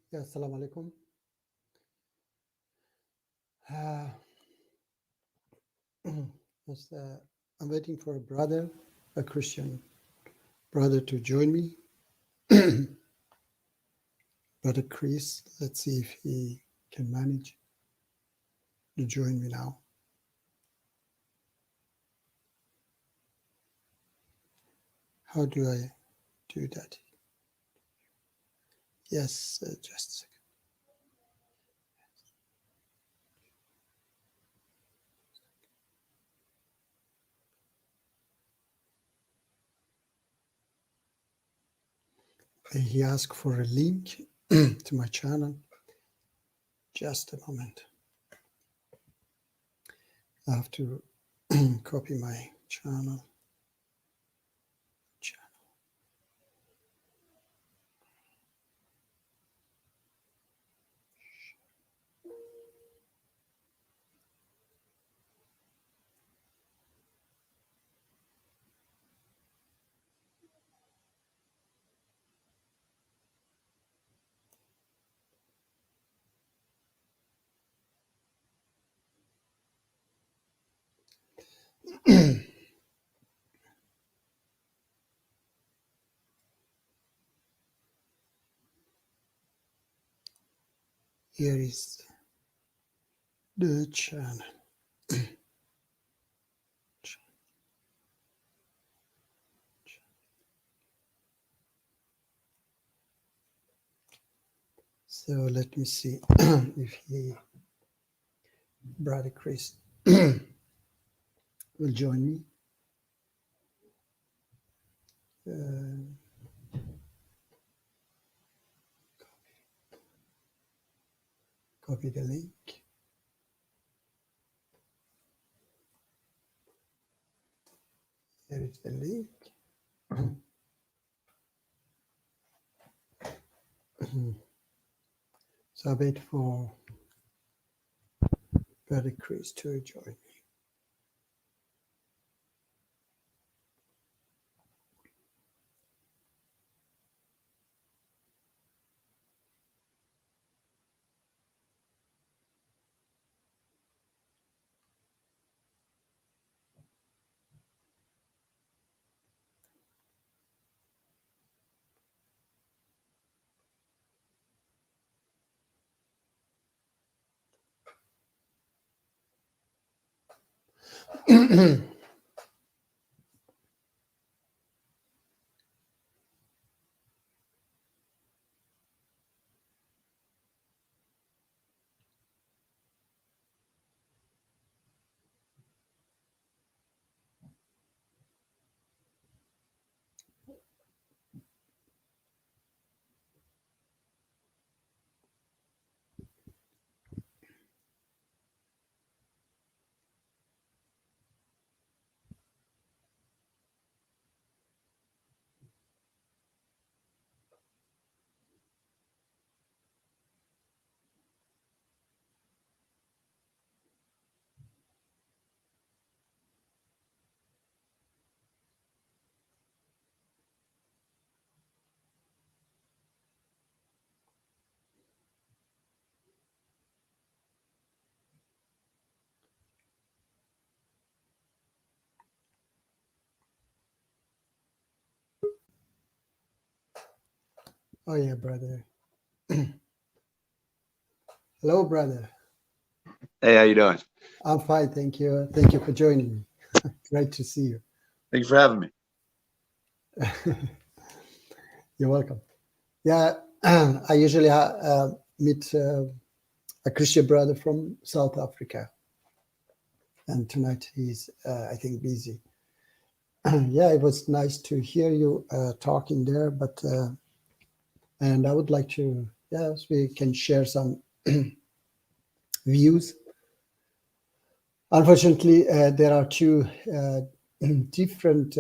Yeah, assalamu alaikum. Uh, yes, I'm waiting for a brother, a Christian brother, to join me. Brother Chris, let's see if he can manage to join me now. How do I do that? Yes, just a second. He asked for a link to my channel. Just a moment. I have to copy my channel. Here is the channel. So let me see if Brother Chris will join me. Copy the link. Here is the link. So I wait for Brother Chris to join me. Oh yeah, brother. Hello, brother. Hey, how you doing? I'm fine, thank you. Thank you for joining me. Great to see you. Thank you for having me. You're welcome. Yeah, I usually meet a Christian brother from South Africa, and tonight he's, I think, busy. Yeah, it was nice to hear you talking there, but and I would like to, yes, we can share some views. Unfortunately, there are two different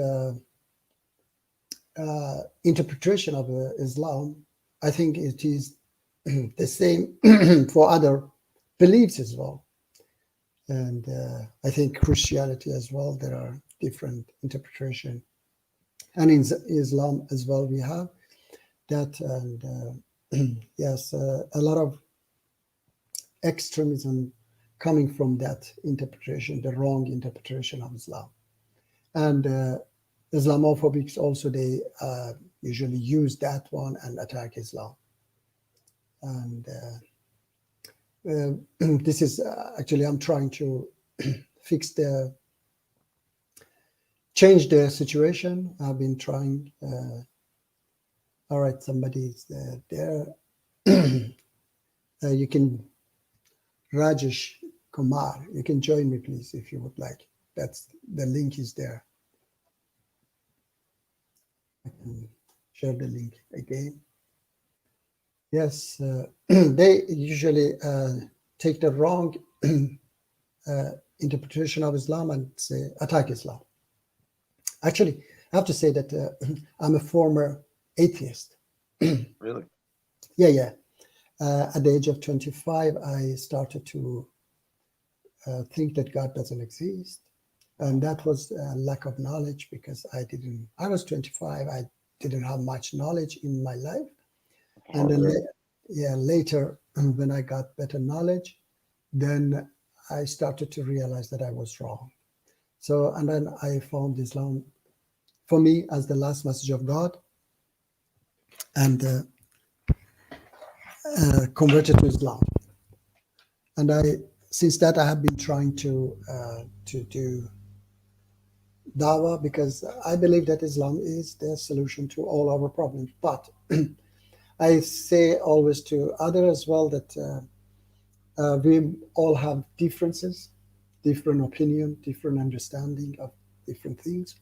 interpretation of Islam. I think it is the same for other beliefs as well, and I think Christianity as well. There are different interpretation, and in Islam as well we have that, and yes, a lot of extremism coming from that interpretation, the wrong interpretation of Islam. And Islamophobics also, they usually use that one and attack Islam. And this is actually, I'm trying to change the situation. I've been trying. All right, somebody's there. You can, Rajesh Kumar, you can join me, please, if you would like. That's the link is there. I can share the link again. Yes, they usually take the wrong interpretation of Islam and say attack Islam. Actually, I have to say that I'm a former atheist. Really? Yeah. At the age of 25, I started to think that God doesn't exist. And that was a lack of knowledge because I was 25, I didn't have much knowledge in my life. And then, later, when I got better knowledge, then I started to realize that I was wrong. So, and then I found Islam for me as the last message of God, and converted to Islam. And since that, I have been trying to do dawah because I believe that Islam is the solution to all our problems. But I say always to others as well that we all have differences, different opinion, different understanding of different things.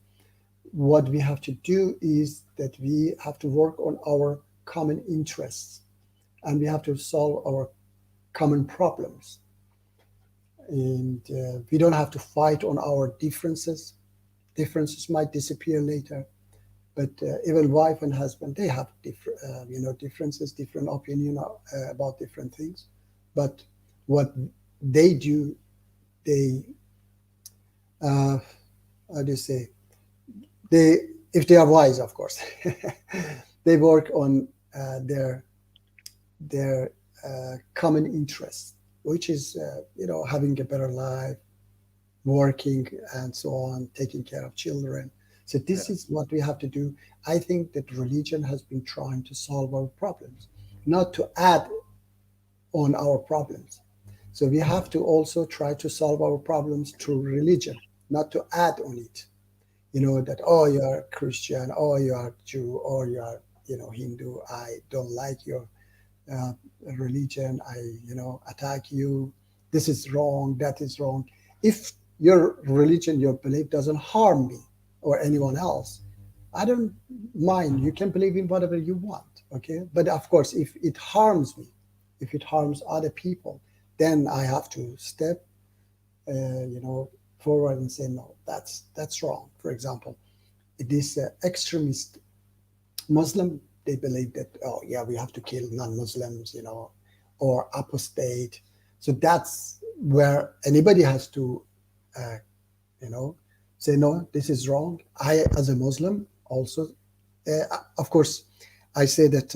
What we have to do is that we have to work on our common interests and we have to solve our common problems. And we don't have to fight on our differences. Differences might disappear later, but even wife and husband, they have different, differences, different opinion about different things. But what they do, how do you say? If they are wise, of course, they work on their common interests, which is having a better life, working and so on, taking care of children. So this is what we have to do. I think that religion has been trying to solve our problems, not to add on our problems. So we have to also try to solve our problems through religion, not to add on it. That, oh, you are Christian, oh, you are Jew, or you are, Hindu. I don't like your religion. I, attack you. This is wrong. That is wrong. If your religion, your belief doesn't harm me or anyone else, I don't mind. You can believe in whatever you want. Okay. But of course, if it harms me, if it harms other people, then I have to step, forward and say, no, that's wrong. For example, this extremist Muslim, they believe that, oh yeah, we have to kill non-Muslims, or apostate. So that's where anybody has to, say, no, this is wrong. I, as a Muslim, also, of course, I say that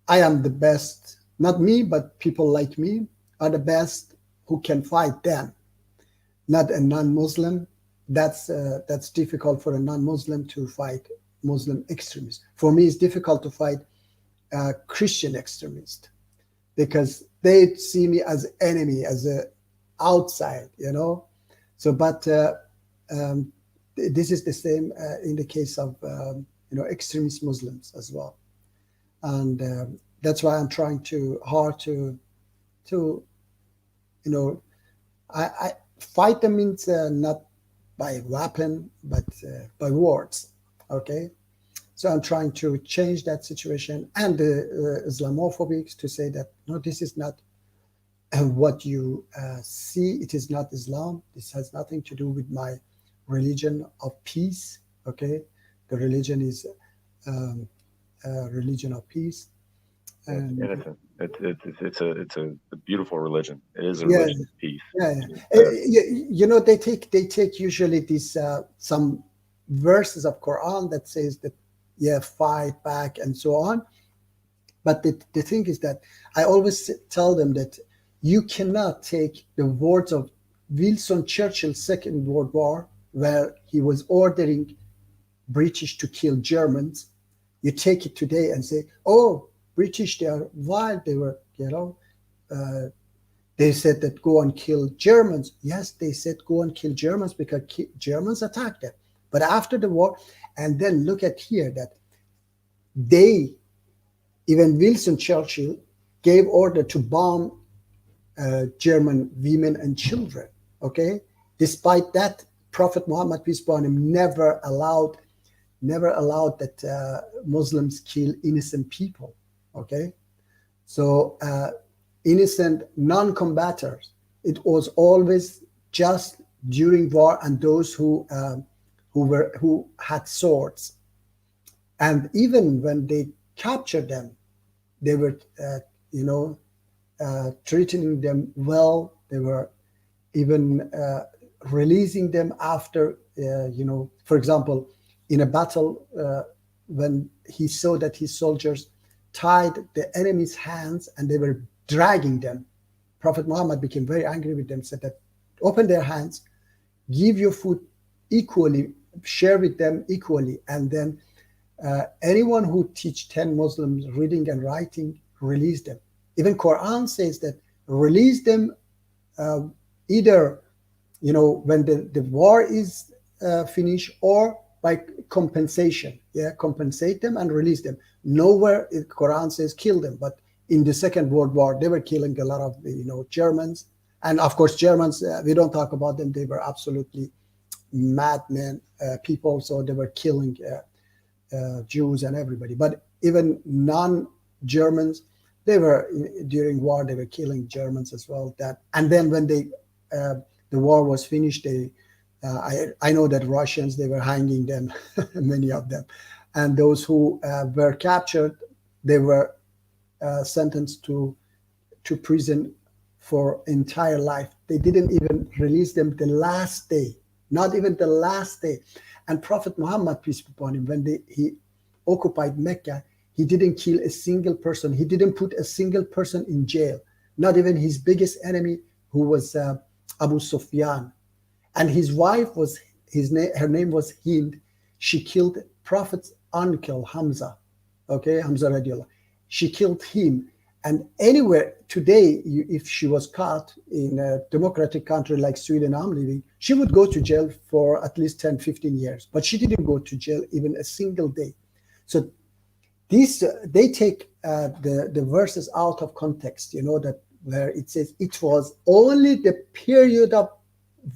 I am the best, not me, but people like me are the best who can fight them. Not a non-Muslim. That's difficult for a non-Muslim to fight Muslim extremists. For me, it's difficult to fight Christian extremists because they see me as enemy, as a outside, So, but this is the same in the case of extremist Muslims as well, and that's why I'm trying hard to I fight them means not by weapon, but by words. Okay, so I'm trying to change that situation, and the Islamophobics to say that no, this is not what you see. It is not Islam. This has nothing to do with my religion of peace. Okay, the religion is a religion of peace. And it's a beautiful religion. It is a religion of peace. They take usually these some verses of Quran that says that fight back and so on, But the thing is that I always tell them that you cannot take the words of Winston Churchill's Second World War, where he was ordering British to kill Germans. You take it today and say, oh, British, they are wild. They were, they said that go and kill Germans. Yes, they said go and kill Germans because Germans attacked them. But after the war, and then look at here that even Winston Churchill gave order to bomb German women and children. Okay, despite that, Prophet Muhammad, peace be upon him, never allowed that Muslims kill innocent people. Okay, so innocent non-combatants. It was always just during war and those who had swords. And even when they captured them, they were treating them well. They were even releasing them after, for example, in a battle, when he saw that his soldiers tied the enemy's hands and they were dragging them, Prophet Muhammad became very angry with them, said that open their hands, give your food equally, share with them equally, and then anyone who teach 10 Muslims reading and writing, release them. Even Quran says that release them either when the war is finished or by compensation. Compensate them and release them. Nowhere in Quran says kill them, but in the Second World War they were killing a lot of Germans, and of course Germans, we don't talk about them. They were absolutely madmen people, so they were killing Jews and everybody. But even non-Germans, they were during war they were killing Germans as well. And then when the war was finished, I know that Russians, they were hanging them, many of them, and those who were captured, they were sentenced to prison for entire life. They didn't even release them the last day, not even the last day. And Prophet Muhammad, peace be upon him, when he occupied Mecca, he didn't kill a single person. He didn't put a single person in jail, not even his biggest enemy, who was Abu Sufyan. And his wife her name was Hind. She killed Prophet's uncle, Hamza. Okay, Hamza radiallahu. She killed him. And anywhere today, if she was caught in a democratic country like Sweden I'm living, she would go to jail for at least 10, 15 years. But she didn't go to jail even a single day. So they take the verses out of context, that where it says it was only the period of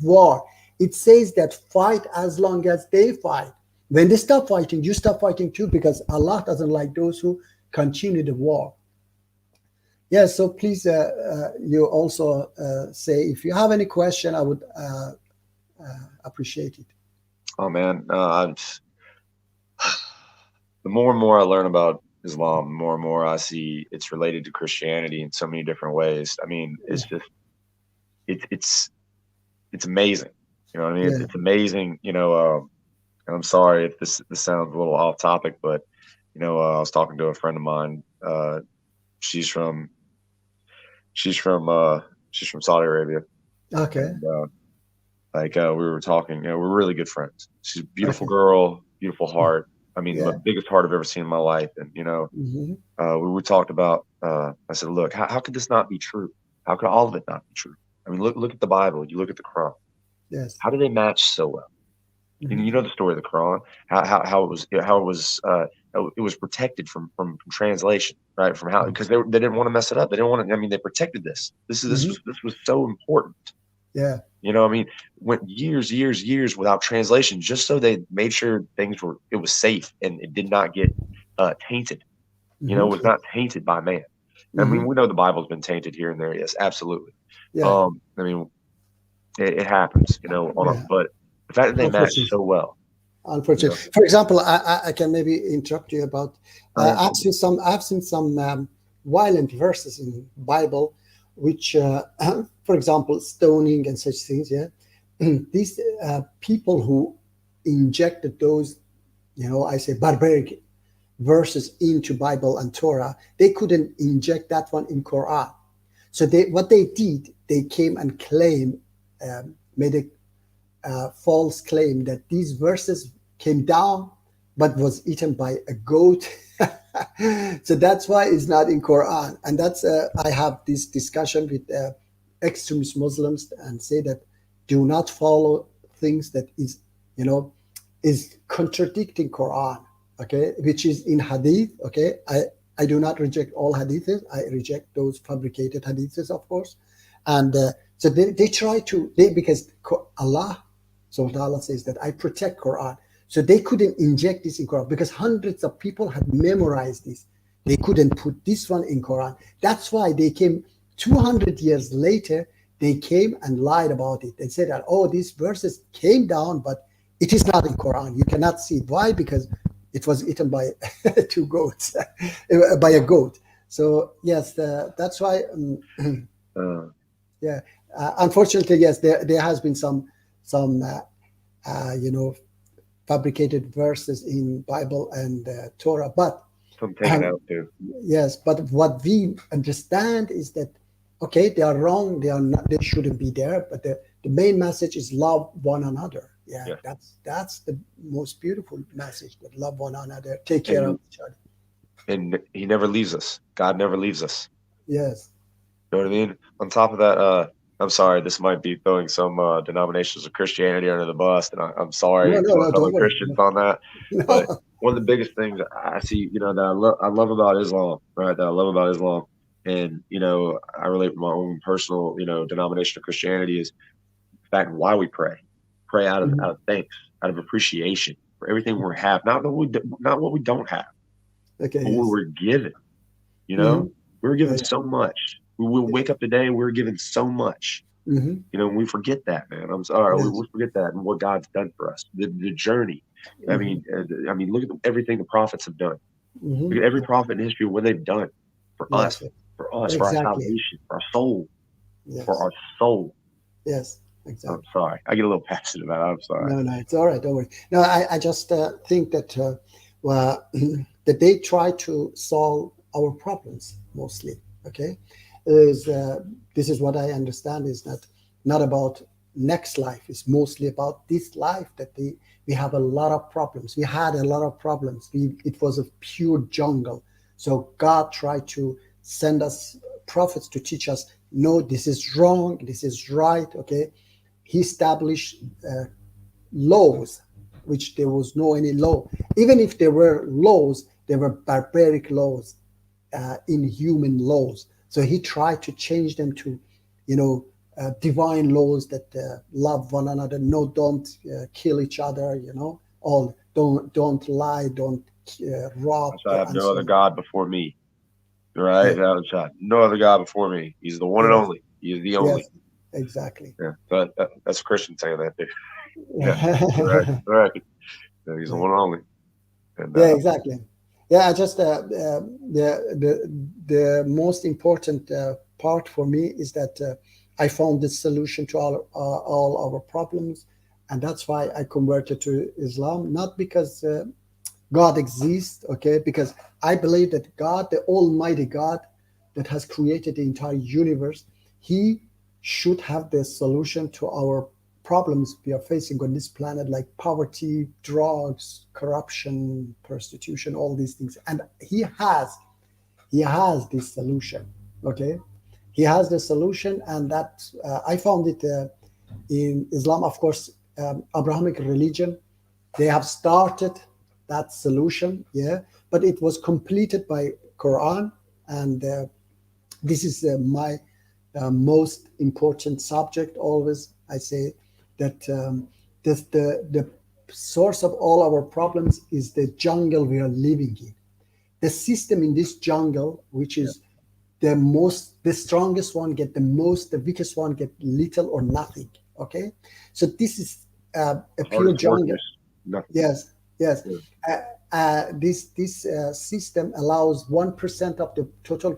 war. It says that fight as long as they fight. When they stop fighting, you stop fighting too, because Allah doesn't like those who continue the war. Yeah, so please, you also say if you have any question, I would appreciate it. Oh man, the more and more I learn about Islam, the more and more I see it's related to Christianity in so many different ways. I mean, it's just it's amazing. You know what I mean? Yeah. It's amazing. And I'm sorry if this sounds a little off topic, but I was talking to a friend of mine. She's from Saudi Arabia. Okay. And, we were talking. We're really good friends. She's a beautiful girl, beautiful heart. I mean, the biggest heart I've ever seen in my life. And we talked about. I said, look, how could this not be true? How could all of it not be true? I mean, look at the Bible. You look at the Quran. Yes. How do they match so well? Mm-hmm. You know the story of the Quran. How it was protected from translation, right? From how, because they didn't want to mess it up. They didn't want to. I mean, they protected this. This was so important. Yeah. I mean, went years without translation, just so they made sure it was safe and it did not get tainted. It was not tainted by man. I mean, we know the Bible's been tainted here and there. Yes, absolutely. Yeah. I mean, it happens, but the fact that they match so well. Unfortunately, for example, I can maybe interrupt you about. I've seen some violent verses in the Bible, which, for example, stoning and such things. Yeah, these people who injected those, I say barbaric verses into Bible and Torah, they couldn't inject that one in Quran. So what they did, they came and claimed, made a false claim that these verses came down but was eaten by a goat. So that's why it's not in Quran. And that's I have this discussion with extremist Muslims and say that do not follow things that is, is contradicting Quran, okay, which is in hadith, okay. I do not reject all hadiths. I reject those fabricated hadiths, of course. And so they try to, because Allah subhanahu wa ta'ala says that I protect Quran. So they couldn't inject this in Quran because hundreds of people had memorized this. They couldn't put this one in Quran. That's why they came 200 years later, they came and lied about it. They said that, oh, these verses came down, but it is not in Quran. You cannot see it. Why? Because it was eaten by two goats, by a goat. So yes, that's why. Yeah, unfortunately, yes, there has been some fabricated verses in Bible and Torah, but some taken out too. Yes, but what we understand is that okay, they are wrong. They are not. They shouldn't be there. But the main message is love one another. Yeah. That's the most beautiful message. That love one another, take care of each other. And He never leaves us. God never leaves us. Yes. You know what I mean? On top of that, I'm sorry, this might be throwing some denominations of Christianity under the bus, and I'm sorry to fellow Christians on that. No. But one of the biggest things I see, that I love about Islam, right? That I love about Islam, and I relate with my own personal, denomination of Christianity is the fact why we pray out of thanks, out of appreciation for everything we have, not what we don't have, okay, but what we're given. We're given so much. We will wake up today, we're given so much. We forget that, man. I'm sorry, we forget that and what God's done for us, the journey. I mean, look at everything the prophets have done. Look at every prophet in history, what they've done for us, for our salvation, for our soul, for our soul. Yes, exactly. I'm sorry, I get a little passionate about it. I'm sorry. No, it's all right. Don't worry. No, I just think that that they try to solve our problems mostly. Okay. This is what I understand is that not about next life. It's mostly about this life that we have a lot of problems. We had a lot of problems. It was a pure jungle. So God tried to send us prophets to teach us, no, this is wrong, this is right, okay? He established laws, which there was no any law. Even if there were laws, they were barbaric laws, inhuman laws. So he tried to change them to, divine laws that love one another. No, don't kill each other. All don't lie, don't rob. I have no other God before me. Right? Yeah. No other God before me. He's the one and only. He is the only. Yes, exactly. Yeah, that's a Christian saying that too. Yeah, right. Yeah, he's the one and only. And, yeah, exactly. Yeah, just the most important part for me is that I found the solution to all our problems, and that's why I converted to Islam. Not because God exists, okay? Because I believe that God, the Almighty God, that has created the entire universe, He should have the solution to our problems we are facing on this planet, like poverty, drugs, corruption, prostitution, all these things. And he has this solution, okay? He has the solution, and that I found it in Islam, of course, Abrahamic religion. They have started that solution, yeah, but it was completed by Quran, and this is my most important subject. Always, I say that the source of all our problems is the jungle we are living in. The system in this jungle, which is the strongest one get the most, the weakest one get little or nothing. Okay, so this is a pure jungle. Yes. This system allows 1% of the total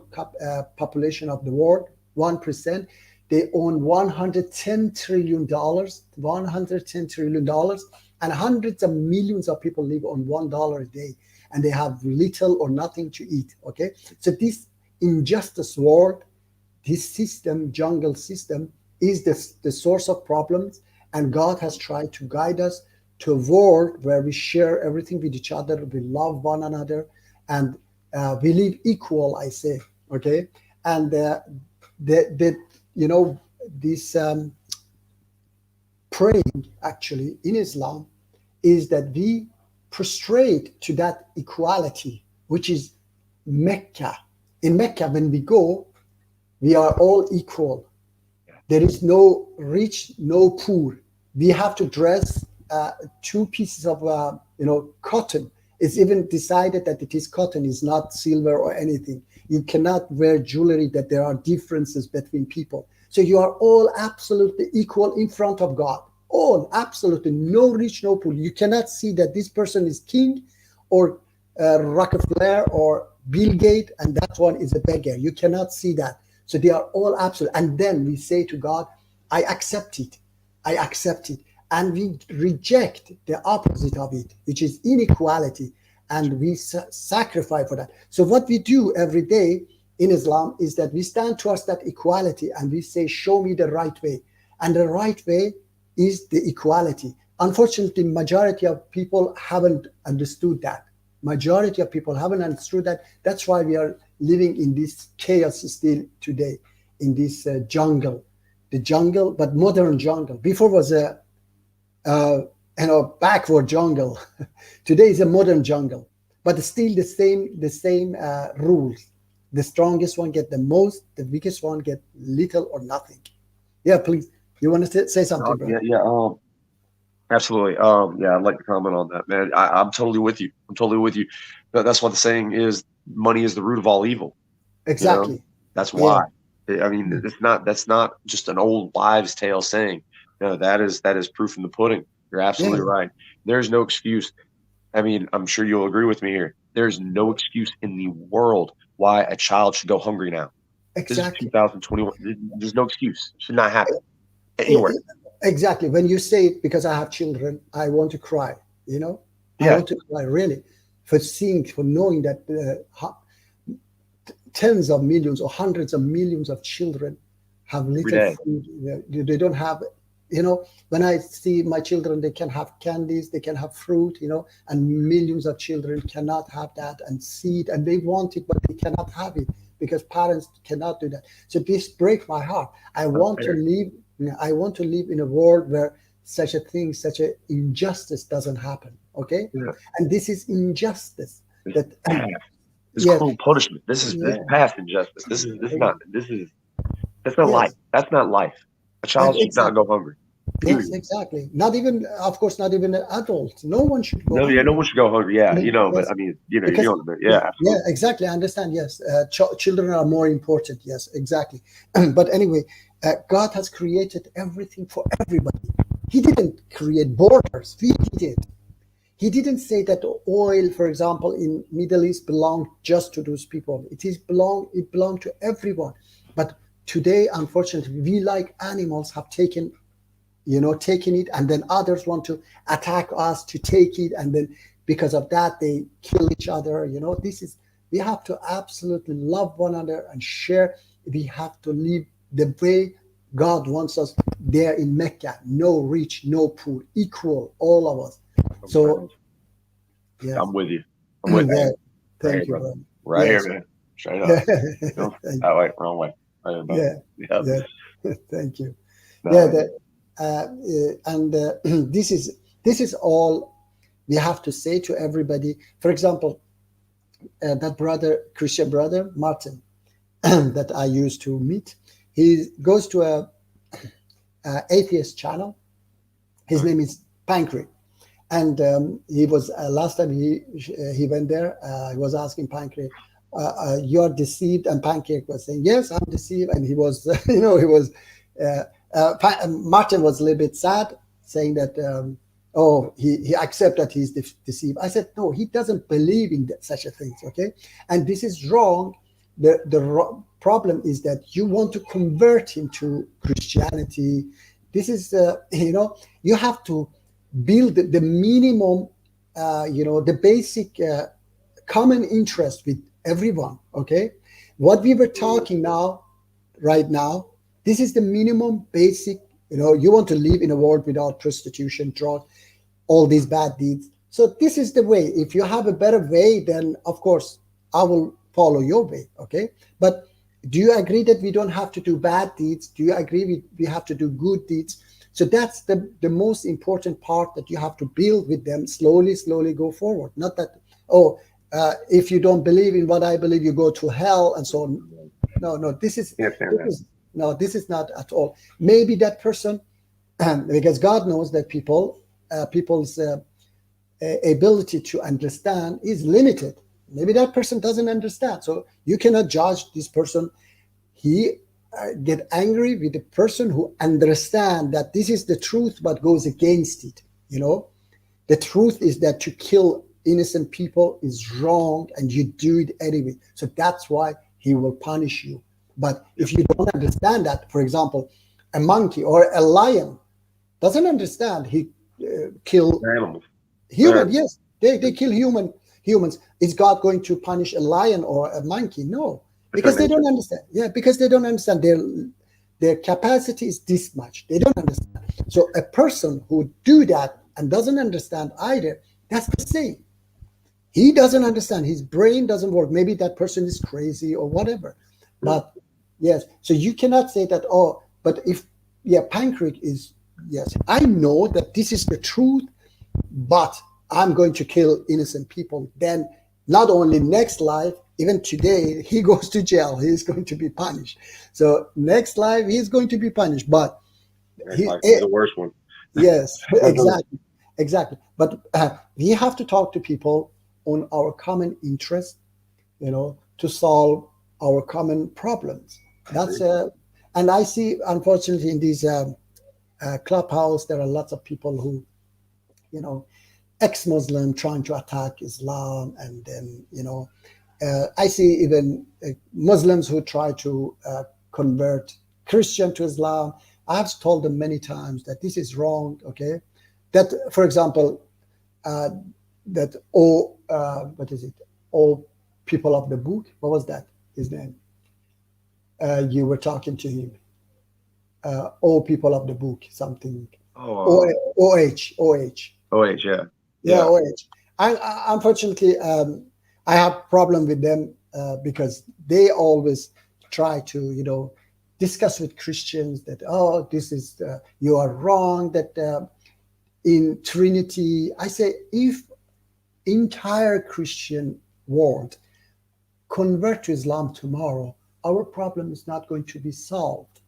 population of the world. 1%. They own $110 trillion, $110 trillion, and hundreds of millions of people live on $1 a day. and they have little or nothing to eat. Okay, so this injustice world, this system, jungle system, is the source of problems, and God has tried to guide us to a world where we share everything with each other, we love one another, and we live equal, I say. Okay, and this praying actually in Islam is that we prostrate to that equality, which is Mecca. In Mecca, when we go, we are all equal. There is no rich, no poor. We have to dress 2 pieces of cotton. It's even decided that it is cotton, is not silver or anything. You cannot wear jewelry, that there are differences between people. So you are all absolutely equal in front of God. All, absolutely, no rich, no poor. You cannot see that this person is king or Rockefeller or Bill Gates, and that one is a beggar. You cannot see that. So they are all absolute. And then we say to God, I accept it. I accept it. And we reject the opposite of it, which is inequality. And we sacrifice for that. So what we do every day in Islam is that we stand towards that equality and we say, show me the right way. And the right way is the equality. Unfortunately, majority of people haven't understood that. Majority of people haven't understood that. That's why we are living in this chaos still today, in this jungle. The jungle, but modern jungle. Before was a backward jungle. Today is a modern jungle, but still the same rules. The strongest one get the most, the weakest one get little or nothing. Yeah, please. You want to say something, bro? Yeah, absolutely. Yeah, I'd like to comment on that, man. I'm totally with you. I'm totally with you. That's what the saying is: money is the root of all evil. Exactly. You know? That's why. Yeah. I mean, that's not just an old wives' tale saying. No, that is proof in the pudding. You're absolutely right. There's no excuse. I mean, I'm sure you'll agree with me here. There's no excuse in the world why a child should go hungry now. Exactly. This is 2021. There's no excuse. It should not happen anywhere. Exactly. When you say, because I have children, I want to cry, I want to cry really for knowing that tens of millions or hundreds of millions of children have little food. They don't have, when I see my children, they can have candies, they can have fruit, and millions of children cannot have that and see it, and they want it, but they cannot have it because parents cannot do that. So this breaks my heart. I want to live in a world where such an injustice doesn't happen. Okay, and this is injustice. This cruel punishment. This is past injustice. That's not life. That's not life. A child should not go hungry. Yes, exactly. Not even, of course, not even an adult. No one should go. No one should go hungry. Yeah, but I mean, yeah, exactly. I understand. Yes, children are more important. Yes, exactly. But anyway, God has created everything for everybody. He didn't create borders. We did it. He didn't say that oil, for example, in Middle East belonged just to those people. It belonged to everyone. But today, unfortunately, we like animals have taken it, and then others want to attack us to take it, and then because of that they kill each other. We have to absolutely love one another and share. We have to live the way God wants us there in Mecca. No rich, no poor, equal, all of us. So yeah, I'm with you. Thank you, brother. Right here, man. Straight up. That way, wrong way. Thank you. No. This is all we have to say to everybody. For example, that Christian brother Martin that I used to meet, he goes to a atheist channel. His name is Pancake, and he was last time he went there. He was asking Pancake, "You're deceived," and Pancake was saying, "Yes, I'm deceived," and he was, Martin was a little bit sad, saying that, he accepts that he's deceived. I said, no, he doesn't believe in such a thing, okay? And this is wrong. The problem is that you want to convert him to Christianity. This is, you have to build the minimum, the basic common interest with everyone. Okay, what we were talking right now, this is the minimum basic. You want to live in a world without prostitution, drug, all these bad deeds. So this is the way. If you have a better way, then of course I will follow your way. Okay, but do you agree that we don't have to do bad deeds? Do you agree we have to do good deeds? So that's the most important part, that you have to build with them slowly go forward. Not that, if you don't believe in what I believe, you go to hell and so on. No, this is not at all. Maybe that person, because God knows that people's ability to understand is limited. Maybe that person doesn't understand. So you cannot judge this person. He get angry with the person who understand that this is the truth but goes against it. The truth is that to kill innocent people is wrong, and you do it anyway. So that's why he will punish you. But if you don't understand that, for example, a monkey or a lion doesn't understand. He kill animals. Human, yes, they kill humans. Is God going to punish a lion or a monkey? No, because they don't understand. Yeah, because they don't understand. Their capacity is this much. They don't understand. So a person who do that and doesn't understand either, that's the same. He doesn't understand. His brain doesn't work. Maybe that person is crazy or whatever. But yes, so you cannot say that, but if, Pankrik is, yes, I know that this is the truth, but I'm going to kill innocent people. Then not only next life, even today, he goes to jail. He's going to be punished. So next life, he's going to be punished. But the worst one. Yes, exactly. But we have to talk to people on our common interest, to solve our common problems. That's and I see, unfortunately, in these clubhouse, there are lots of people who, ex-Muslim trying to attack Islam, and then I see even Muslims who try to convert Christian to Islam. I've told them many times that this is wrong. Okay, that, for example, that what is it? All people of the book. What was that? His name? You were talking to him. All people of the book. Something. OH. Yeah, OH. Unfortunately, I have problem with them because they always try to, discuss with Christians that, this is, you are wrong, that in Trinity. I say, if entire Christian world convert to Islam tomorrow, our problem is not going to be solved.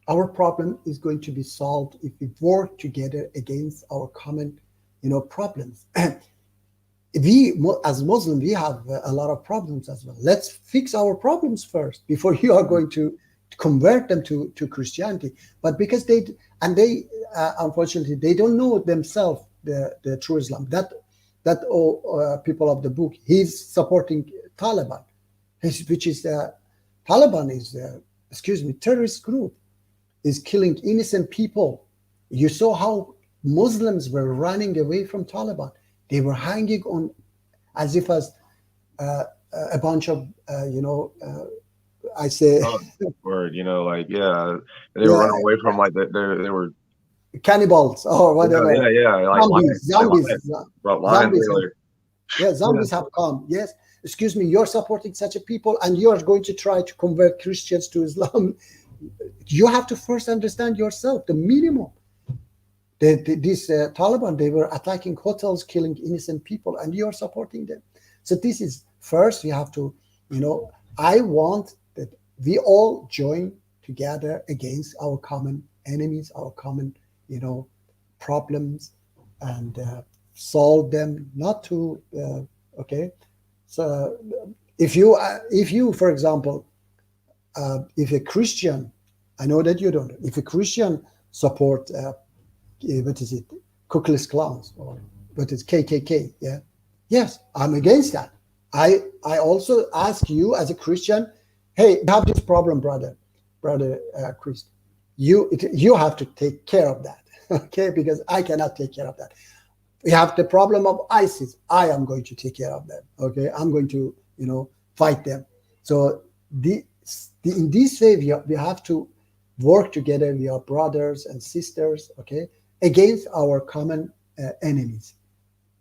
Our problem is going to be solved if we work together against our common problems. We, as Muslims, we have a lot of problems as well. Let's fix our problems first before you are going to convert them to Christianity. But because they unfortunately, they don't know themselves the true Islam. That people of the book, he's supporting Taliban, which is Taliban is terrorist group, is killing innocent people. You saw how Muslims were running away from Taliban. They were hanging on as if as a bunch of, I say... word, they were running away from, like, they were... cannibals or whatever. Zombies have come. Yes. Excuse me, you're supporting such a people and you're going to try to convert Christians to Islam. You have to first understand yourself, the minimum. These Taliban, they were attacking hotels, killing innocent people, and you're supporting them. So this is, first, you have to, I want that we all join together against our common enemies, our common, problems, and solve them, not to, okay? So if you, for example, if a Christian, I know that you don't, if a Christian support, what is it, Ku Klux Klan, or what is KKK, yeah? Yes, I'm against that. I also ask you as a Christian, hey, you have this problem, brother Christ. You have to take care of that, okay? Because I cannot take care of that. We have the problem of ISIS. I am going to take care of them. Okay, I'm going to, fight them. So in this way, we have to work together. We are brothers and sisters. Okay, against our common enemies.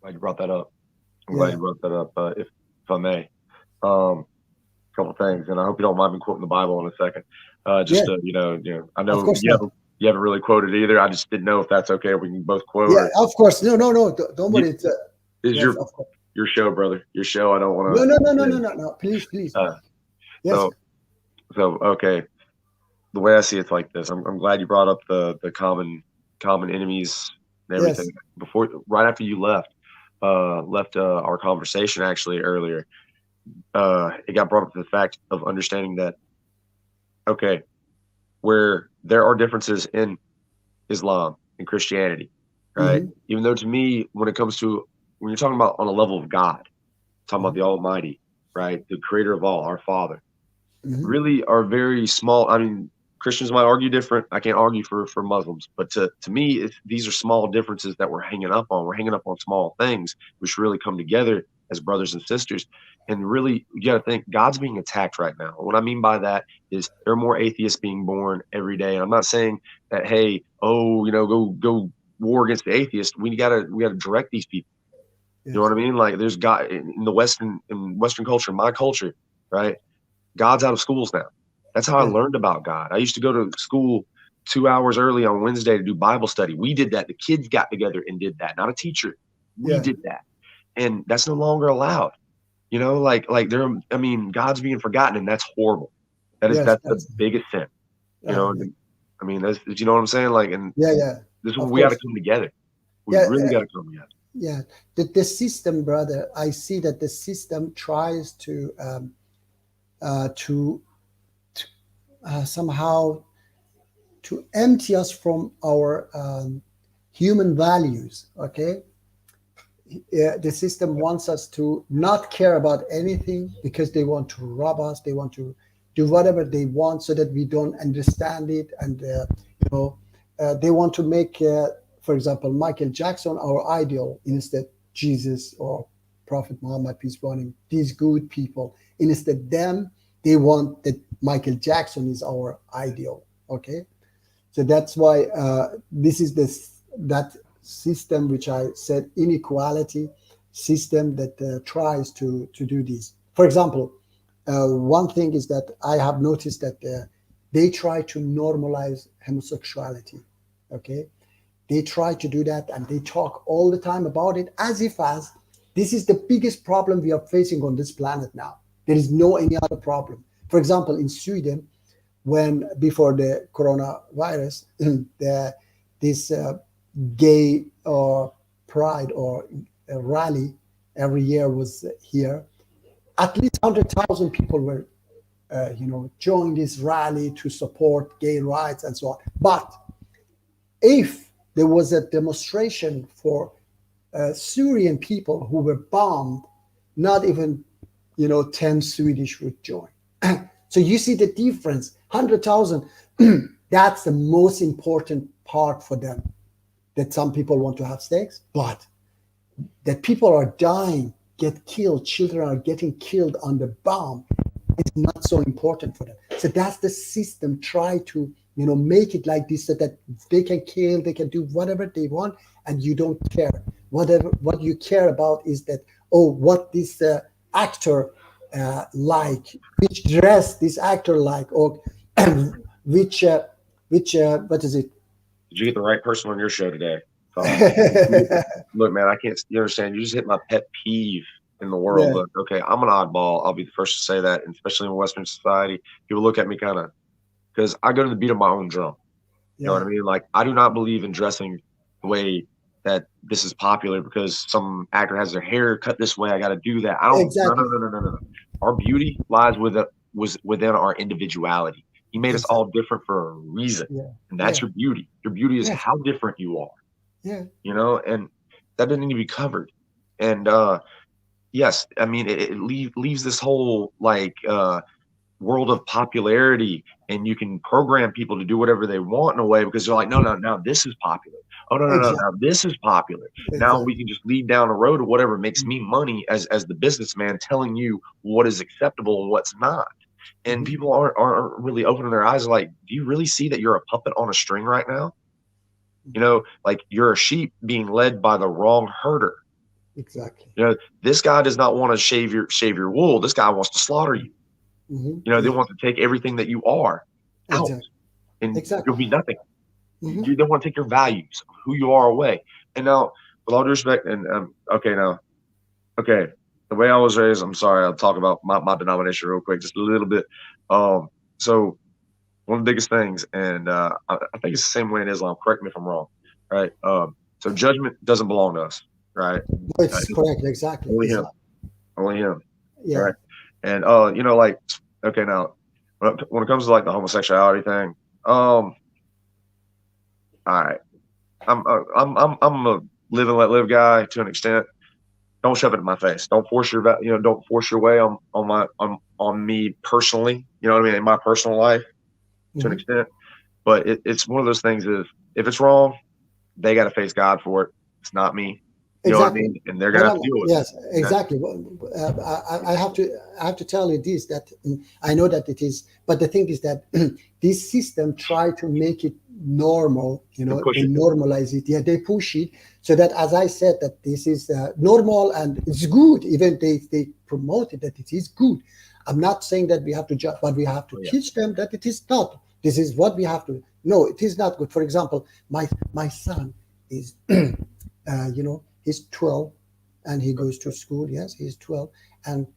Glad you brought that up. I'm glad you brought that up. If I may, a couple things, and I hope you don't mind me quoting the Bible in a second. Just to, I know you haven't really quoted either. I just didn't know if that's okay. We can both quote. Yeah, of course. No. Don't worry. It's your show, brother. Your show. I don't want to. No. Please. Yes. So okay. The way I see it's like this. I'm glad you brought up the common enemies and everything. Yes. Right after you left our conversation actually earlier. It got brought up to the fact of understanding that, okay, where there are differences in Islam and Christianity, right? Mm-hmm. Even though to me, when you're talking about on a level of God, talking about the Almighty, right? The creator of all, our Father, really are very small. I mean, Christians might argue different. I can't argue for Muslims, but to me, these are small differences that we're hanging up on. We're hanging up on small things, which really come together as brothers and sisters. And really, you got to think God's being attacked right now. What I mean by that is there are more atheists being born every day. And I'm not saying that, hey, go war against the atheists. We gotta direct these people. Yes. You know what I mean? Like there's God in Western culture, my culture, right? God's out of schools now. That's how I learned about God. I used to go to school 2 hours early on Wednesday to do Bible study. We did that. The kids got together and did that. Not a teacher. We did that. And that's no longer allowed. God's being forgotten, and that's horrible. That's the biggest sin. You know what I'm saying? Like, and this is when we got to come together. We really got to come together. Yeah, the system, brother. I see that the system tries to somehow to empty us from our human values. Okay. The system wants us to not care about anything because they want to rob us. They want to do whatever they want so that we don't understand it. And, they want to make, for example, Michael Jackson our ideal instead Jesus or Prophet Muhammad, peace be upon him, these good people. Instead they want that Michael Jackson is our ideal. Okay. So that's why this is that system which I said inequality system that tries to do this. For example, one thing is that I have noticed that they try to normalize homosexuality. Okay, they try to do that and they talk all the time about it as if this is the biggest problem we are facing on this planet now. There is no any other problem. For example, in Sweden, before the coronavirus, this gay or pride or rally every year was here. At least 100,000 people were, joined this rally to support gay rights and so on. But if there was a demonstration for Syrian people who were bombed, not even, 10 Swedish would join. So you see the difference. 100,000. That's the most important part for them. That some people want to have stakes, but that people are dying, get killed, children are getting killed on the bomb, it's not so important for them. So that's the system try to, make it like this so that they can kill, they can do whatever they want, and you don't care. What you care about is that, what this actor like, which dress this actor like, or which what is it? Did you get the right person on your show today? Look, man, I can't. You understand? You just hit my pet peeve in the world. Yeah. Look, okay, I'm an oddball. I'll be the first to say that, and especially in Western society, people look at me kind of because I go to the beat of my own drum. You know what I mean? Like, I do not believe in dressing the way that this is popular because some actor has their hair cut this way. I got to do that. I don't. Exactly. No. Our beauty lies within our individuality. He made us all different for a reason. Yeah. And that's your beauty. Your beauty is how different you are. Yeah. And that doesn't need to be covered. And yes, I mean, it leaves this whole world of popularity and you can program people to do whatever they want in a way because they're like, no, now this is popular. Oh, no, Exactly. now this is popular. Now we can just lead down a road of whatever makes me money as the businessman, telling you what is acceptable and what's not. And people aren't really opening their eyes like, do you really see that you're a puppet on a string right now? You know, like you're a sheep being led by the wrong herder. Exactly. You know, this guy does not want to shave your wool. This guy wants to slaughter you. You know, they want to take everything that you are out, and you'll be nothing. They want to take your values, who you are, away. And now, with all due respect, and the way I was raised, I'm sorry, I'll talk about my denomination real quick, just a little bit. So one of the biggest things, and I think it's the same way in Islam. Correct me if I'm wrong, right? So judgment doesn't belong to us, right? It's correct, exactly. Only him. Yeah. Right. And you know, like, okay, now when it comes to like the homosexuality thing, all right, I'm a live and let live guy to an extent. Don't shove it in my face. Don't force your way on me personally. You know what I mean? In my personal life, to an extent. But it's one of those things is if it's wrong, they got to face God for it. It's not me. You know what I mean? And they're gonna have to deal with it. Yes, exactly. I have to tell you this, that I know that it is, but the thing is that this system try to make it normal. You know, they normalize it. Yeah, they push it so that, as I said, that this is normal and it's good. Even they promote it that it is good. I'm not saying that we have to judge, but we have to teach them that it is not. This is what we have to. No, it is not good. For example, my son is, he's 12 and he goes to school. Yes, he's 12. And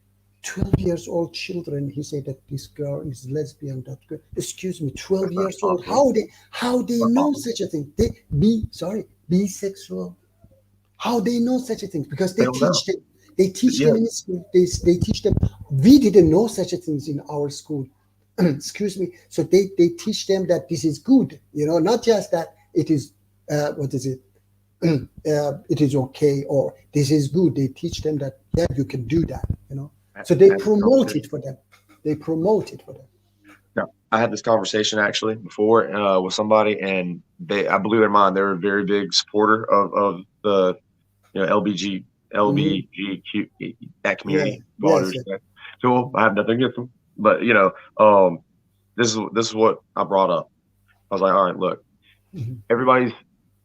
12 years old children, he said that this girl is lesbian. That girl, excuse me, 12 years old. How they know such a thing? Bisexual. How they know such a thing? Because they teach them. They teach them in school. They teach them. We didn't know such a things in our school. Excuse me. So they teach them that this is good. You know, not just that it is. What is it? It is okay or this is good. They teach them that you can do that. You know. So they promote it for them. Yeah, I had this conversation actually before with somebody, and I blew their mind. They're a very big supporter of the LBGQ that community. So I have nothing against them, but this is what I brought up. I was like, all right, look, everybody's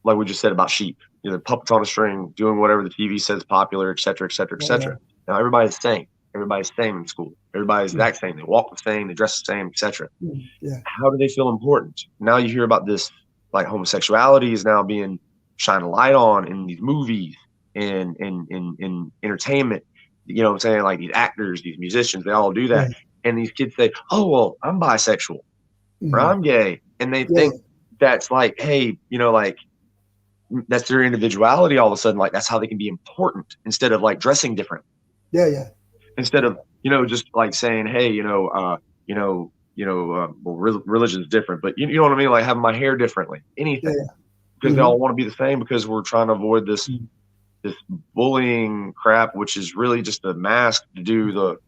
like we just said about sheep. Puppets on a string, doing whatever the TV says popular, et cetera, et cetera, et cetera. Now everybody's the same. Everybody's the same in school. Everybody's the exact same. They walk the same, they dress the same, etc. How do they feel important? Now you hear about this, like homosexuality is now being shined a light on in these movies, in entertainment. You know what I'm saying? Like these actors, these musicians, they all do that. And these kids say, oh, well, I'm bisexual or I'm gay. And they think that's like, hey, like that's their individuality all of a sudden. Like that's how they can be important instead of like dressing different. Instead of, just like saying, hey, well, religion is different, but you know what I mean? Like having my hair differently, anything, because they all want to be the same because we're trying to avoid this bullying crap, which is really just a mask to do to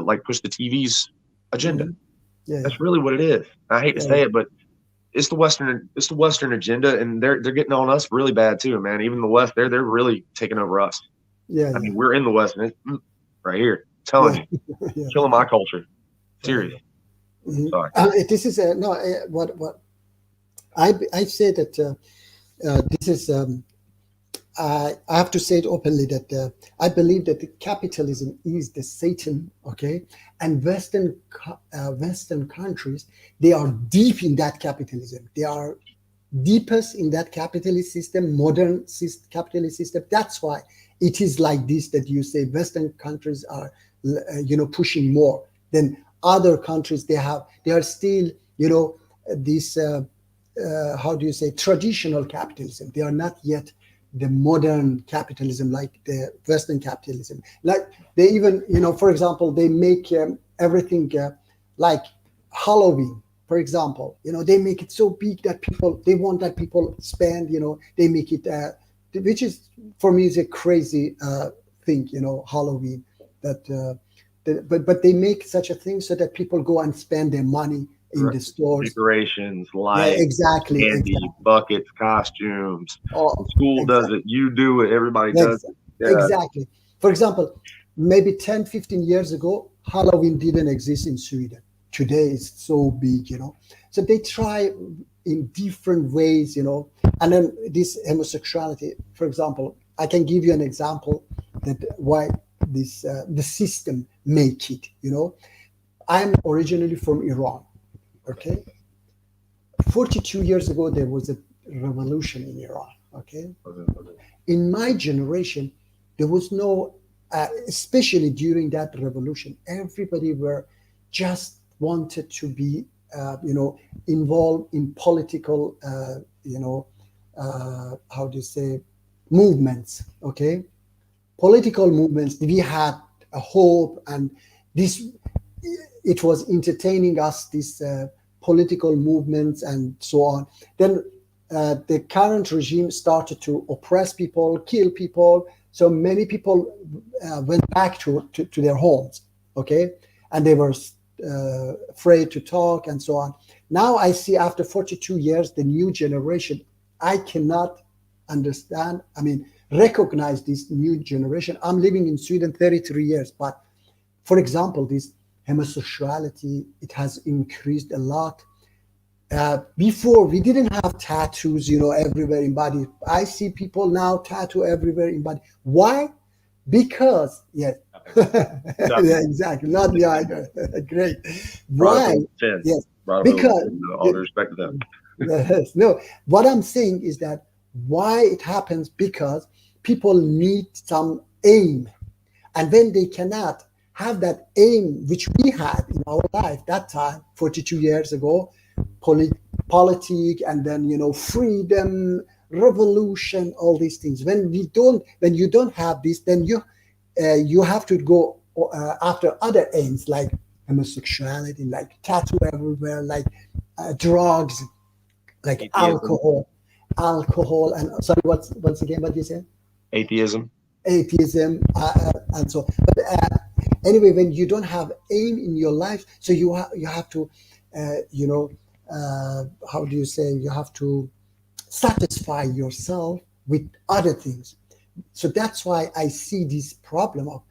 like push the TV's agenda. That's really what it is. I hate to say it, but it's the Western agenda, and they're getting on us really bad too, man. Even the West, they're really taking over us. I mean, we're in the West, and it's right here, telling you, killing my culture. Serious. Sorry. This is what I say that this is. I have to say it openly that I believe that the capitalism is the Satan, okay, and Western countries, they are deep in that capitalism. They are deepest in that capitalist system, modern capitalist system. That's why it is like this that you say Western countries are, pushing more than other countries. They are still, this how do you say, traditional capitalism. They are not yet the modern capitalism like the Western capitalism. Like they even, for example, they make everything like Halloween, for example. They make it so big that they want that people spend. They make it, which is for me is a crazy thing. Halloween. But they make such a thing so that people go and spend their money in the stores. Decorations, Yeah, lights, exactly, candy, exactly. buckets, costumes. Oh, The school does it. You do it. Everybody does it. Yeah. Exactly. For example, maybe 10, 15 years ago, Halloween didn't exist in Sweden. Today it's so big, you know. So they try in different ways, you know. And then this homosexuality, for example, I can give you an example that why this the system make it, you know. I'm originally from Iran, okay? 42 years ago, there was a revolution in Iran, okay? In my generation, there was no, especially during that revolution, everybody were just wanted to be, you know, involved in political, you know, how do you say, movements, okay? Political movements. We had a hope, and this, it was entertaining us, this political movements and so on. Then the current regime started to oppress people, kill people. So many people went back to their homes, okay? And they were afraid to talk and so on. Now I see after 42 years, the new generation, I cannot understand, I mean, recognize this new generation. I'm living in Sweden 33 years, but for example, this homosexuality, it has increased a lot. Before we didn't have tattoos, you know, everywhere in body. I see people now tattoo everywhere in body. Why? Because yes, yeah, exactly. Not the either. Great. Why? Yes, because all due respect to them. Yes. No, what I'm saying is that why it happens because people need some aim, and when they cannot have that aim which we had in our life that time 42 years ago, politic, and then, you know, freedom, revolution, all these things. When you don't have this, then you have to go after other aims like homosexuality, like tattoo everywhere, like drugs, like atheism. alcohol, and sorry, once again, what you said? Atheism, and so. But anyway, when you don't have aim in your life, so you have to, you know, how do you say? You have to satisfy yourself with other things. So that's why I see this problem of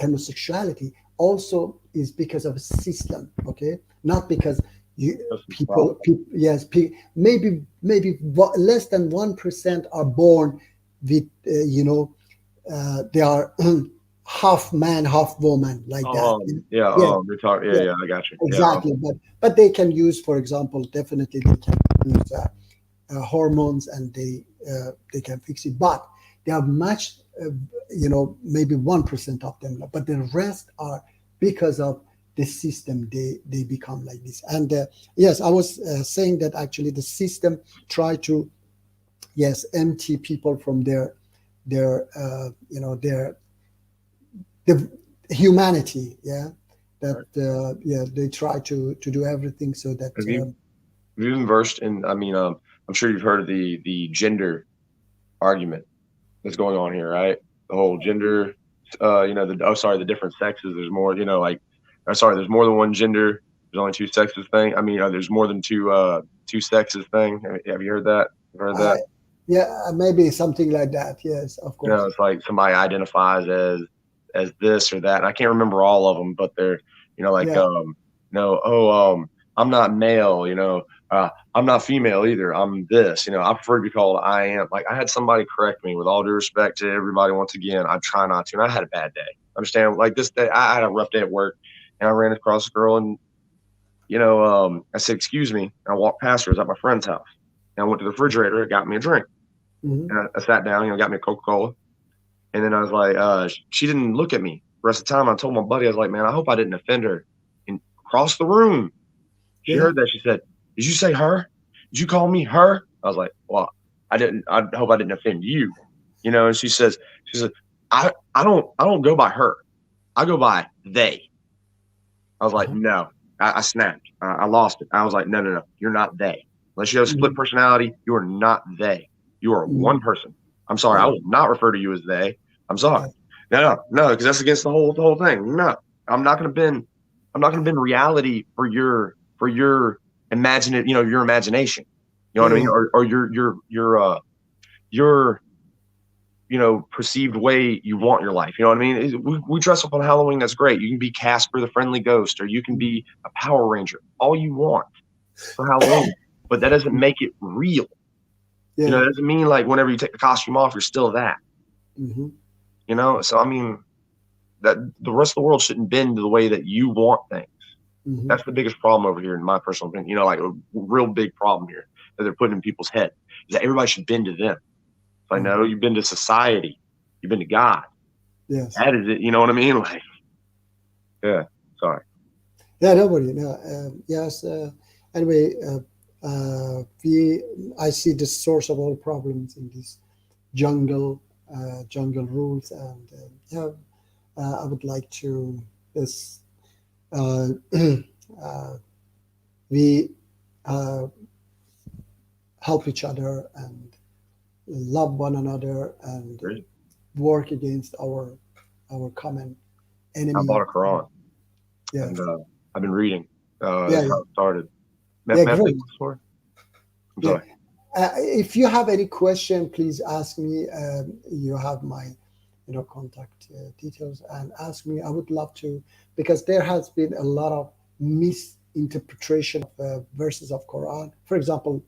homosexuality also is because of a system, okay? Not because people, yes, maybe less than 1% are born with, you know, they are half man, half woman, like that. Yeah, we're talking. Yeah, I got you. Exactly, Yeah. But they can use, for example, definitely they can use hormones, and they can fix it. But they are much, you know, maybe 1% of them, but the rest are because of the system. They become like this. And yes, I was saying that actually the system try to, yes, empty people from their you know, the humanity, yeah, that yeah, they try to do everything so that have you been versed in, I mean, I'm sure you've heard of the gender argument that's going on here, right? The whole gender, you know, the different sexes. There's more, you know, like, there's more than one gender. There's only two sexes thing. I mean, there's more than two sexes thing. Have you heard that? Heard that? Yeah, maybe something like that. Yes, of course. You know, it's like somebody identifies as this or that. And I can't remember all of them, but they're, you know, like, I'm not male, you know, I'm not female either. I'm this, you know, I prefer to be called I am. Like, I had somebody correct me, with all due respect to everybody. Once again, I try not to. And I had a bad day. Understand? Like this day, I had a rough day at work, and I ran across a girl, and, you know, I said, "Excuse me." And I walked past her. It was at my friend's house. And I went to the refrigerator and got me a drink. Mm-hmm. And I sat down, you know, got me a Coca-Cola. And then I was like, she didn't look at me. The rest of the time, I told my buddy, I was like, man, I hope I didn't offend her. And across the room, she heard that. She said, "Did you say her? Did you call me her?" I was like, well, I didn't. I hope I didn't offend you. You know, and she says, I don't go by her. I go by they. I was like, no. I snapped. I lost it. I was like, no. You're not they. Unless you have a split personality, you are not they. You are one person. I'm sorry. I will not refer to you as they. I'm sorry. No, because that's against the whole thing. No, I'm not going to bend reality for your for your your imagination. You know what I mean? Or your perceived way you want your life. You know what I mean? We dress up on Halloween. That's great. You can be Casper the Friendly Ghost, or you can be a Power Ranger. All you want for Halloween, but that doesn't make it real. Yeah. It doesn't mean like whenever you take the costume off, you're still that. Mm-hmm. So I mean, that the rest of the world shouldn't bend to the way that you want things. Mm-hmm. That's the biggest problem over here, in my personal opinion. Like a real big problem here that they're putting in people's head is that everybody should bend to them. So I know you've been to society, you've been to God. Yes. That is it. You know what I mean? Like, yeah. Sorry. Yeah, nobody. No. Yes. Anyway, I see the source of all problems in this jungle rules, and I would like to this. We help each other and love one another and Great. work against our common enemy. I bought a Quran. Yeah. And I've been reading. Yeah, That's how it started. Yeah, great. I'm Yeah. sorry. If you have any question, please ask me. You have my, contact details, and ask me. I would love to, because there has been a lot of misinterpretation of verses of Quran. For example,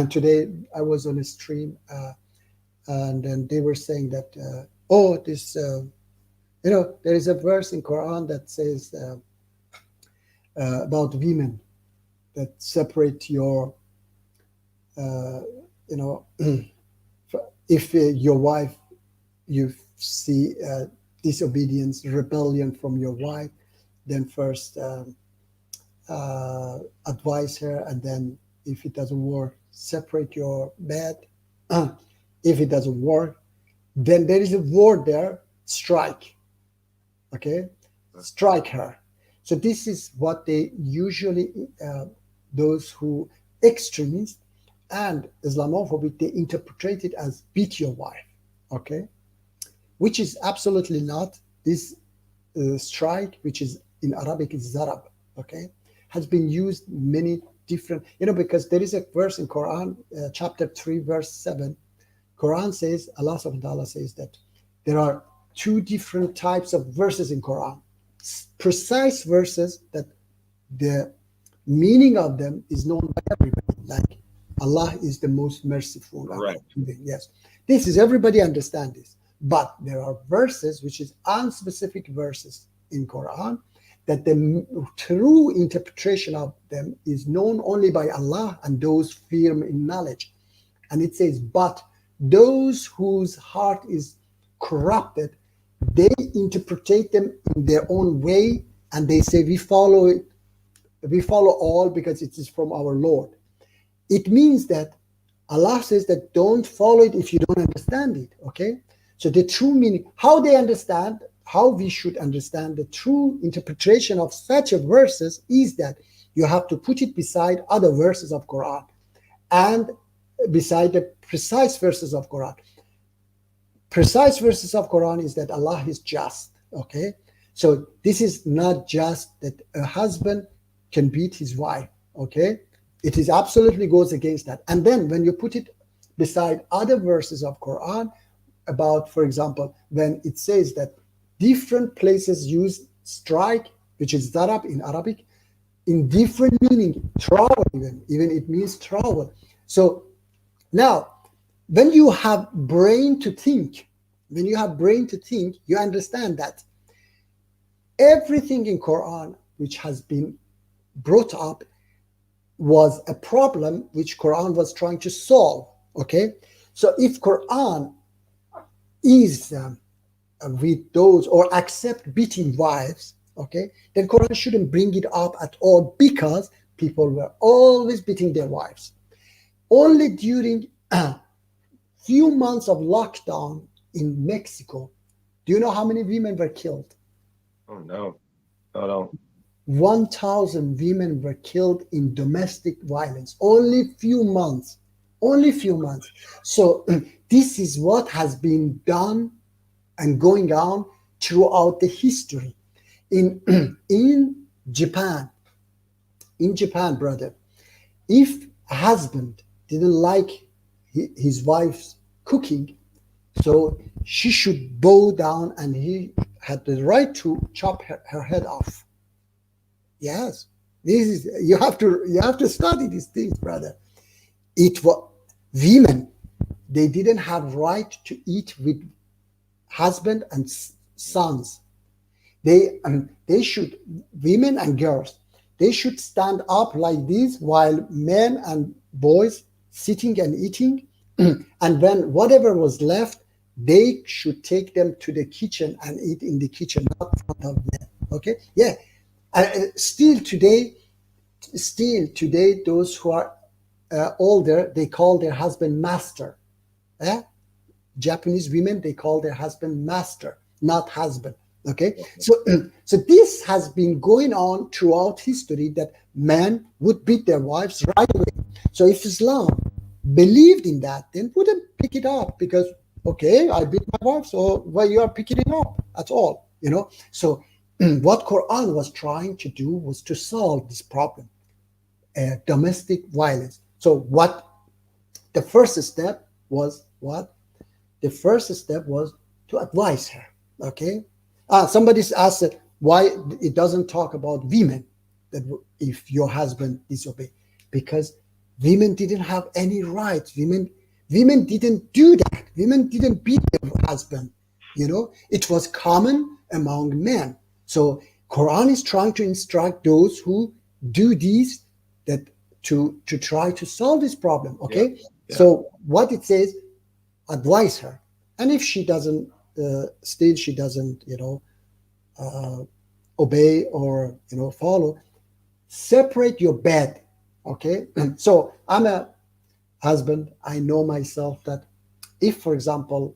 today I was on a stream, and then they were saying that, this, there is a verse in Quran that says about women that separate your, if your wife, you see disobedience, rebellion from your wife, then first advise her, and then if it doesn't work, separate your bed. If it doesn't work, then there is a word there, strike. Okay, strike her. So this is what they usually, those who extremists and Islamophobic, they interpret it as beat your wife. Okay, which is absolutely not. This strike, which is in Arabic is zarab. Okay, has been used many different, because there is a verse in Quran, chapter 3, verse 7. Quran says, Allah subhanahu wa ta'ala says that there are two different types of verses in Quran. Precise verses that the meaning of them is known by everybody. Like Allah is the most merciful. Right. Yes. This is, everybody understand this. But there are verses which is unspecific verses in Quran that the true interpretation of them is known only by Allah and those firm in knowledge. And it says, but those whose heart is corrupted, they interpret them in their own way, and they say, we follow it, we follow all because it is from our Lord. It means that Allah says that don't follow it if you don't understand it. Okay, so the true meaning, how they understand, how we should understand the true interpretation of such a verses is that you have to put it beside other verses of Quran and beside the precise verses of Quran. Precise verses of Quran is that Allah is just. Okay, so this is not just that a husband can beat his wife. Okay, it is absolutely goes against that. And then when you put it beside other verses of Quran about, for example, when it says that different places use strike, which is darab in Arabic, in different meaning, travel even it means travel. So now, when you have brain to think, you understand that everything in Quran which has been brought up was a problem which Quran was trying to solve. Okay, so if Quran is with those or accept beating wives, okay, then Quran shouldn't bring it up at all, because people were always beating their wives. Only during a few months of lockdown in Mexico, do you know how many women were killed? Oh no, I don't. 1,000 women were killed in domestic violence. Only few months. So this is what has been done and going on throughout the history. In Japan, in Japan, brother, if a husband didn't like his wife's cooking, so she should bow down and he had the right to chop her head off. Yes, this is you have to study these things, brother. It was women, they didn't have right to eat with husband and sons. They should, women and girls, they should stand up like this while men and boys sitting and eating. And then whatever was left, they should take them to the kitchen and eat in the kitchen, not in front of men. Okay, yeah. Still today, those who are older, they call their husband master. Japanese women, they call their husband master, not husband. Okay, so this has been going on throughout history, that men would beat their wives right away. So if Islam believed in that, then wouldn't pick it up, because okay, I beat my wife, so why you are picking it up at all? So what Quran was trying to do was to solve this problem, domestic violence. So what the first step was? The first step was to advise her. Okay. Somebody's asked why it doesn't talk about women, that if your husband disobey, because women didn't have any rights. Women didn't do that. Women didn't beat their husband. It was common among men. So Quran is trying to instruct those who do these, that to try to solve this problem. Okay. Yeah. So what it says, advise her, and if she doesn't, still she doesn't, obey or follow, separate your bed. Okay. So I'm a husband. I know myself that if, for example,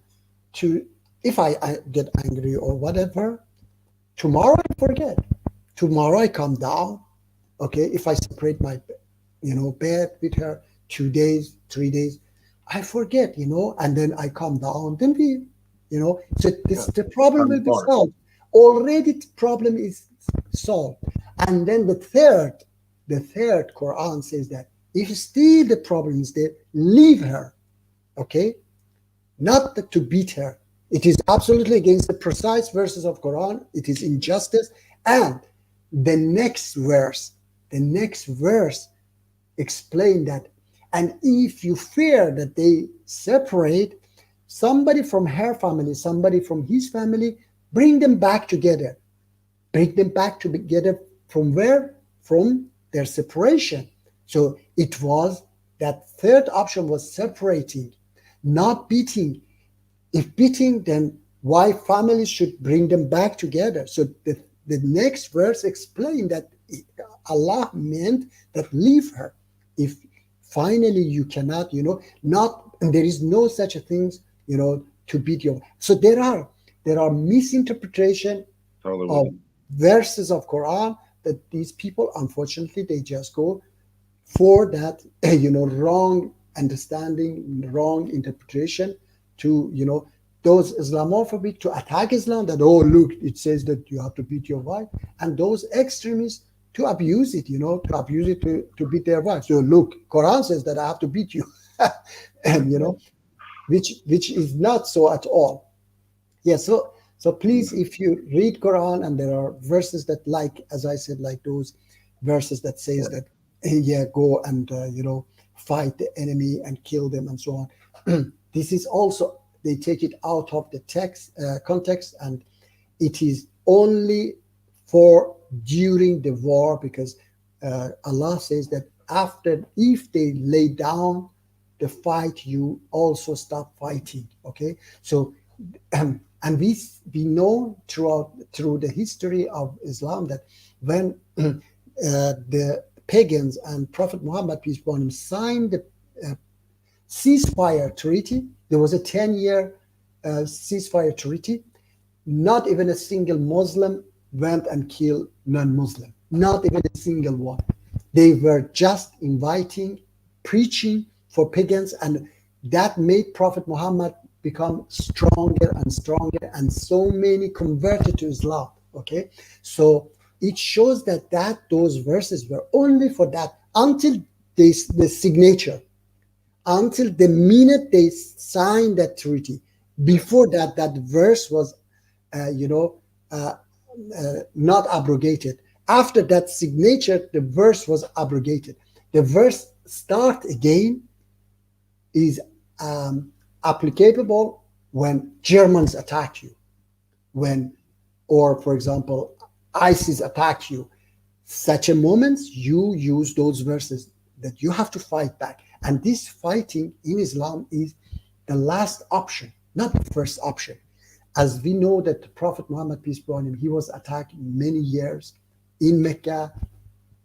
if I get angry or whatever, tomorrow I forget. Tomorrow I come down. Okay. If I separate my, bed with her 2 days, 3 days, I forget, and then I come down. Then so the problem will be solved. Already the problem is solved. And then the third Quran says that if still the problem is there, leave her. Okay. Not to beat her. It is absolutely against the precise verses of Quran. It is injustice. And the next verse explain that. And if you fear that they separate, somebody from her family, somebody from his family, bring them back together. Bring them back together from where? From their separation. So it was that third option was separating, not beating. If beating, then why families should bring them back together? So the next verse explained that Allah meant that leave her. If finally you cannot, and there is no such a thing, to beat your. So there are misinterpretation of verses of Quran, that these people, unfortunately, they just go for that, wrong understanding, wrong interpretation, to, those Islamophobic, to attack Islam, that, oh, look, it says that you have to beat your wife, and those extremists to abuse it, to beat their wife. So look, Quran says that I have to beat you, and, which is not so at all. Yeah, so please, if you read Quran and there are verses that, like, as I said, like those verses that says that, go and, fight the enemy and kill them and so on. This is also, they take it out of the text context, and it is only for during the war, because Allah says that if they lay down the fight, you also stop fighting. Okay, so and we know through the history of Islam that when the pagans and Prophet Muhammad, peace be upon him, signed the ceasefire treaty, there was a 10-year ceasefire treaty. Not even a single Muslim went and killed non-Muslim. Not even a single one. They were just inviting, preaching for pagans, and that made Prophet Muhammad become stronger and stronger, and so many converted to Islam. Okay, so it shows that those verses were only for that until the signature, until the minute they signed that treaty. Before that, that verse was, not abrogated. After that signature, the verse was abrogated. The verse start again is applicable when Germans attack you, or for example, ISIS attack you. Such a moment, you use those verses that you have to fight back. And this fighting in Islam is the last option, not the first option. As we know that the Prophet Muhammad, peace be upon him, he was attacked many years in Mecca.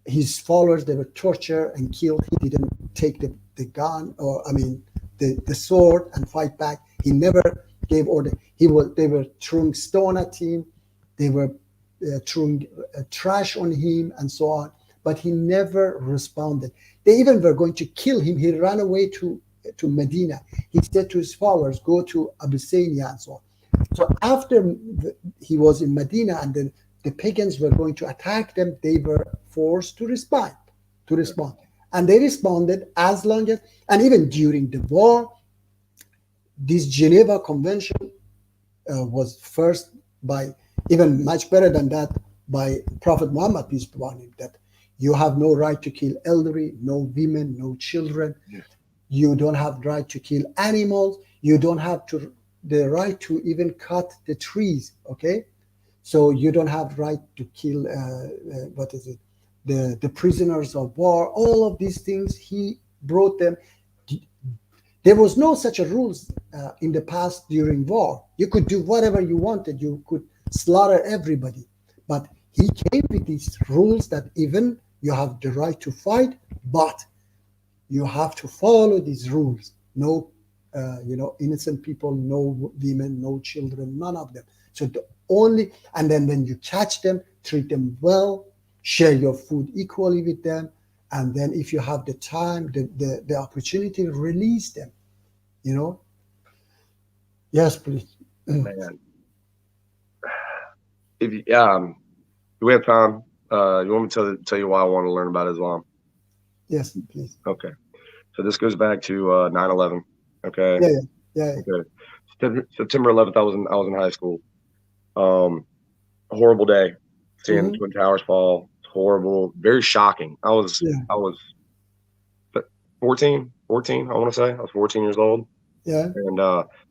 His followers, they were tortured and killed. He didn't take the gun, or the sword and fight back. He never gave order. They were throwing stone at him. They were throwing trash on him and so on. But he never responded. They even were going to kill him. He ran away to Medina. He said to his followers, go to Abyssinia and so on. So after he was in Medina and then the pagans were going to attack them, they were forced to respond. And they responded as long as, and even during the war, this Geneva Convention was first by, even much better than that, by Prophet Muhammad, peace be upon him, that you have no right to kill elderly, no women, no children. Yeah. You don't have the right to kill animals. You don't have the right to even cut the trees, okay? So you don't have the right to kill, the prisoners of war. All of these things, he brought them. There was no such a rules in the past during war. You could do whatever you wanted. You could slaughter everybody. But he came with these rules that even you have the right to fight, but you have to follow these rules. No, innocent people, no women, no children, none of them. So and then when you catch them, treat them well, share your food equally with them, and then if you have the time, the opportunity, release them. Yes, please. Man, if do we have time? You want me to tell you why I want to learn about Islam? Yes, please. Okay. So this goes back to 9/11. Okay. Yeah. Okay. September 11th, I was in high school. A horrible day. Seeing the Twin Towers fall. It's horrible. Very shocking. I was 14, I want to say. I was 14 years old. Yeah. And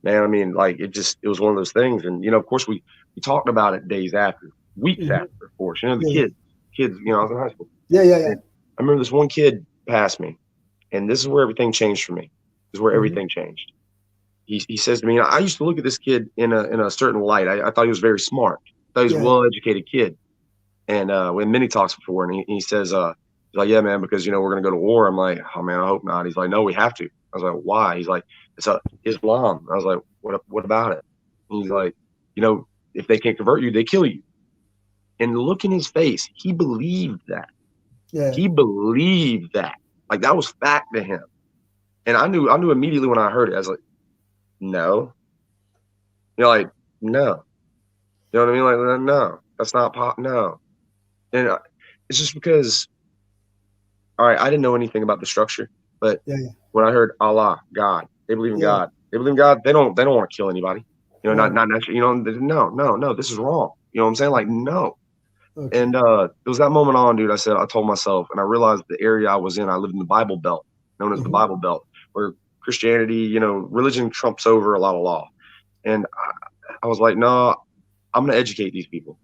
man, I mean, like it was one of those things. And of course we talked about it days after, weeks after, of course. The kids, I was in high school. Yeah. And I remember this one kid passed me, and this is where everything changed for me. This is where everything changed. He says to me, I used to look at this kid in a certain light. I thought he was very smart. I thought he was a well-educated kid. And we had many talks before, and he says, he's like, yeah, man, because, we're going to go to war. I'm like, oh, man, I hope not. He's like, no, we have to. I was like, why? He's like, it's Islam. I was like, what about it? And he's like, if they can't convert you, they kill you. And look in his face. He believed that. Yeah. He believed that. Like, that was fact to him. And I knew immediately when I heard it. I was like, no. No. You know what I mean? Like, no, that's not no. And it's just because, all right, I didn't know anything about the structure, but when I heard Allah, God, they believe in God. They believe in God. They don't want to kill anybody. Not naturally. No, this is wrong. You know what I'm saying? Like, no. Okay. And it was that moment on, dude. I told myself, and I realized the area I was in. I lived in the Bible Belt, known as the Bible Belt, where Christianity, religion trumps over a lot of law. And I was like, no, I'm going to educate these people.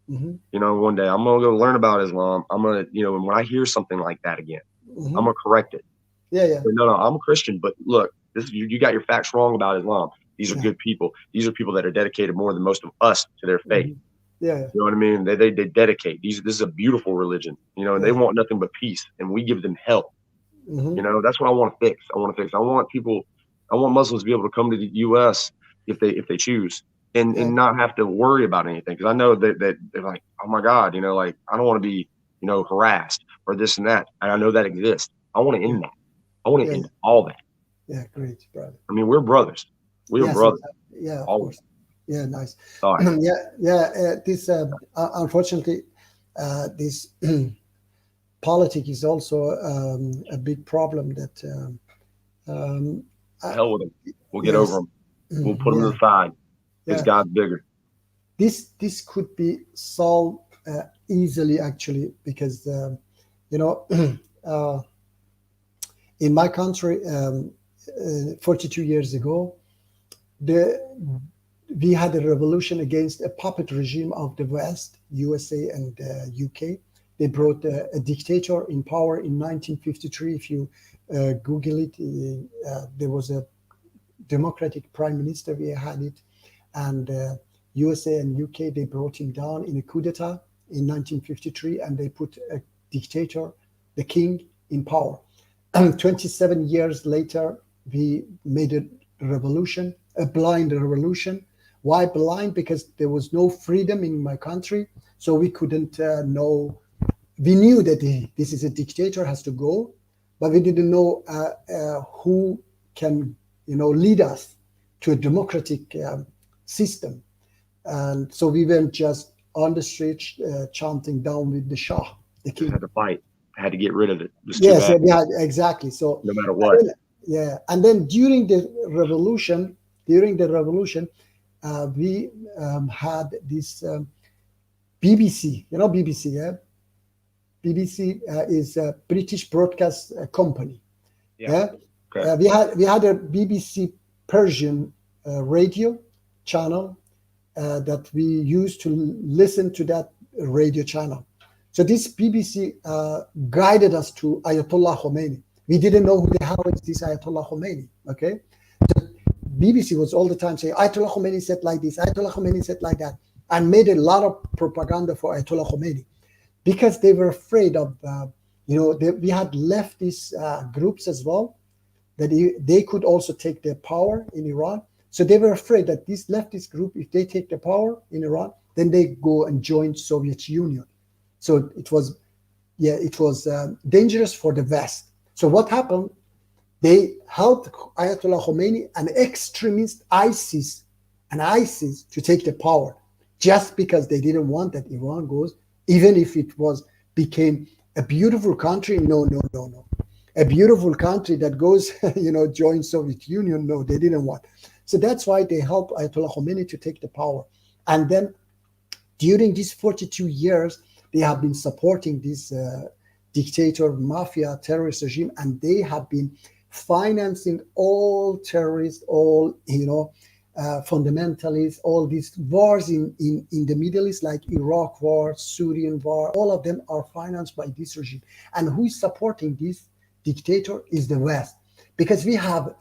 One day I'm going to go learn about Islam. I'm going to, and when I hear something like that again, I'm going to correct it. Yeah. But no, I'm a Christian, but look, you got your facts wrong about Islam. These are good people. These are people that are dedicated more than most of us to their faith. Yeah. You know what I mean? They dedicate. This is a beautiful religion, and they want nothing but peace, and we give them hell. That's what I want to fix. I want Muslims to be able to come to the U.S. if they choose, and not have to worry about anything. Because I know that they're like, oh my God, like I don't want to be, harassed or this and that. And I know that exists. I want to end that. I want to end all that. Yeah, great, brother. I mean, we're brothers. We are brothers. Yeah, of always. course. Yeah, nice. Right. This unfortunately, this politics is also a big problem that Hell with them. We'll get yes. over them. We'll put them to the side because Yeah. God's bigger. This could be solved easily, actually, because in my country 42 years ago, we had a revolution against a puppet regime of the West, USA and UK. They brought a dictator in power in 1953. If you Google it, there was a democratic prime minister. We had it, and USA and UK, they brought him down in a coup d'etat in 1953, and they put a dictator, the king, in power. 27 years later, we made a revolution, a blind revolution. Why blind? Because there was no freedom in my country, so we couldn't know. We knew that this is a dictator, has to go, but we didn't know who can, lead us to a democratic system. And so we went just on the street chanting down with the Shah, the king. Had to fight. Had to get rid of it. It was too Yes, bad. yeah, exactly. So No matter what. And then during the revolution, we had this BBC. You know BBC, yeah. BBC is a British broadcast company. Yeah. Okay. We had a BBC Persian radio channel that we used to listen to that radio channel. So this BBC guided us to Ayatollah Khomeini. We didn't know who the hell is this Ayatollah Khomeini. Okay. So BBC was all the time saying Ayatollah Khomeini said like this, Ayatollah Khomeini said like that, and made a lot of propaganda for Ayatollah Khomeini, because they were afraid of, we had leftist groups as well, that they could also take the power in Iran. So they were afraid that this leftist group, if they take the power in Iran, then they go and join Soviet Union. So it was dangerous for the West. So what happened? They helped Ayatollah Khomeini and extremist ISIS to take the power, just because they didn't want that Iran goes, even if it became a beautiful country. No. A beautiful country that goes, join Soviet Union. No, they didn't want. So that's why they helped Ayatollah Khomeini to take the power. And then during these 42 years, they have been supporting this dictator, mafia, terrorist regime, and they have been financing all terrorists, all, fundamentalists, all these wars in the Middle East, like Iraq war, Syrian war, all of them are financed by this regime. And who is supporting this dictator is the West, because we have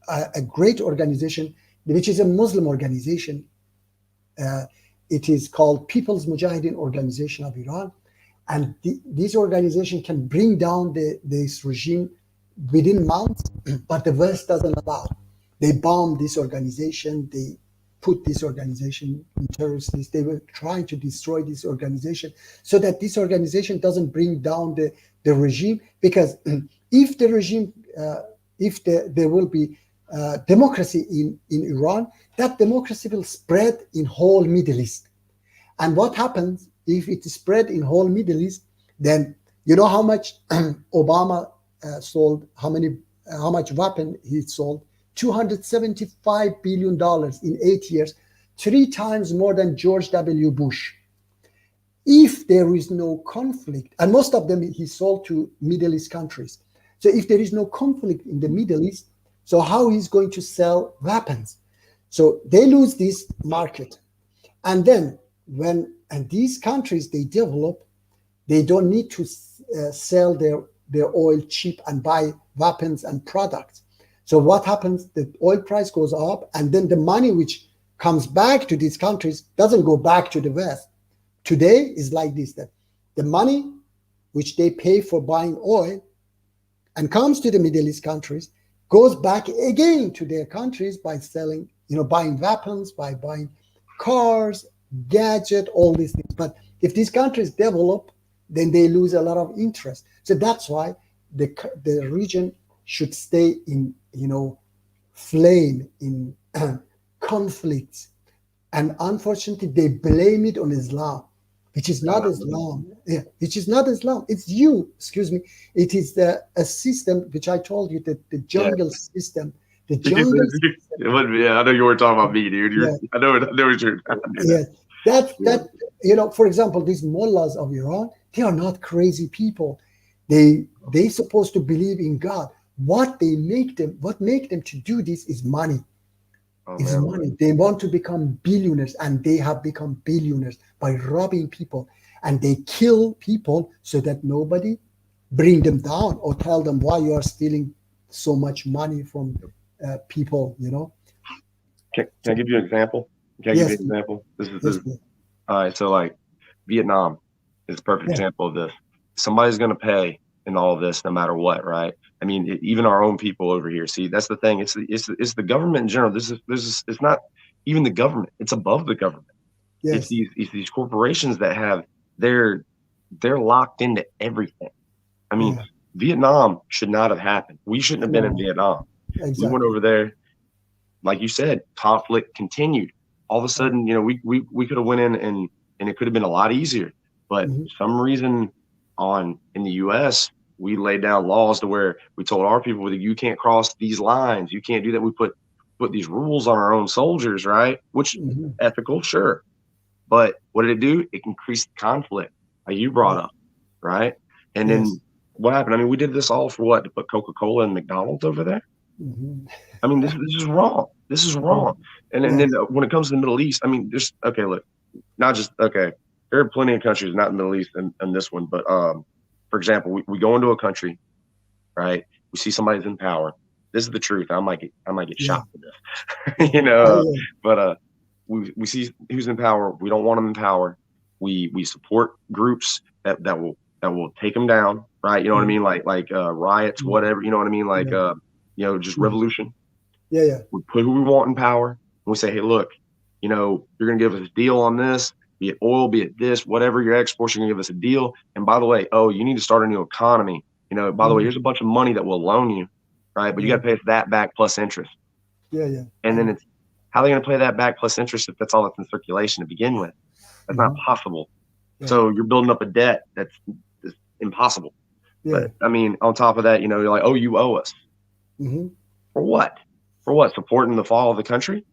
a great organization, which is a Muslim organization. It is called People's Mujahideen Organization of Iran. And this organization can bring down this regime within months, but the West doesn't allow. They bombed this organization. They put this organization in terrorist list. They were trying to destroy this organization so that this organization doesn't bring down the regime. Because if the regime, there will be democracy in Iran, that democracy will spread in whole Middle East. And what happens if it is spread in whole Middle East? Then you know how much Obama sold, how much weapon he sold. $275 billion in 8 years, 3 times more than George W. Bush. If there is no conflict, and most of them he sold to Middle East countries. So if there is no conflict in the Middle East, so how he's going to sell weapons? So they lose this market. And then and these countries, they develop, they don't need to sell their oil cheap and buy weapons and products. So what happens? The oil price goes up, and then the money which comes back to these countries doesn't go back to the West. Today is like this, that the money which they pay for buying oil and comes to the Middle East countries goes back again to their countries by selling, buying weapons, by buying cars, gadget, all these things. But if these countries develop, then they lose a lot of interest. So that's why the region should stay in, flame, in conflict. And unfortunately, they blame it on Islam. which is not Islam. Yeah, which is not Islam. It's you. Excuse me. It is a system which I told you that the jungle system. The jungle. Yeah, I know you were talking about me, dude. I know what you're. Yeah, that for example, these mullahs of Iran, they are not crazy people. They supposed to believe in God. What make them to do this is money. It's money. They want to become billionaires, and they have become billionaires by robbing people, and they kill people so that nobody bring them down or tell them why you are stealing so much money from people. Can I give you an example? Can I give you an example? This is all right. So like Vietnam is a perfect example of this. Somebody's going to pay in all of this, no matter what, right? I mean, even our own people over here. See, that's the thing. It's the government in general. It's not even the government. It's above the government. Yes. It's these corporations that have they're locked into everything. I mean, Vietnam should not have happened. We shouldn't have been in Vietnam. Exactly. We went over there, like you said, conflict continued. All of a sudden, we could have went in and it could have been a lot easier. But for some reason in the U.S., we laid down laws to where we told our people that you can't cross these lines. You can't do that. We put these rules on our own soldiers, right? Which ethical, sure. But what did it do? It increased conflict, like you brought up, right? And then what happened? I mean, we did this all for what? To put Coca-Cola and McDonald's over there? I mean, this is wrong. This is wrong. And then when it comes to the Middle East, I mean, look, not just, there are plenty of countries, not in the Middle East and this one, but for example, we go into a country, right? We see somebody's in power. This is the truth. I might get shot for this, but we see who's in power. We don't want them in power. We support groups that will take them down, right? You know what I mean? Like riots, whatever. You know what I mean? Like just revolution. Yeah. We put who we want in power, and we say, hey, look, you're gonna give us a deal on this. Be it oil, be it this, whatever your exports, you're gonna give us a deal. And by the way, you need to start a new economy. By the way, here's a bunch of money that we'll loan you, right? But you got to pay us that back plus interest. Yeah. And then it's how are they going to pay that back plus interest if that's all that's in circulation to begin with? That's not possible. Yeah. So you're building up a debt that's impossible. Yeah. But I mean, on top of that, you're like, you owe us. For what? For what? Supporting the fall of the country?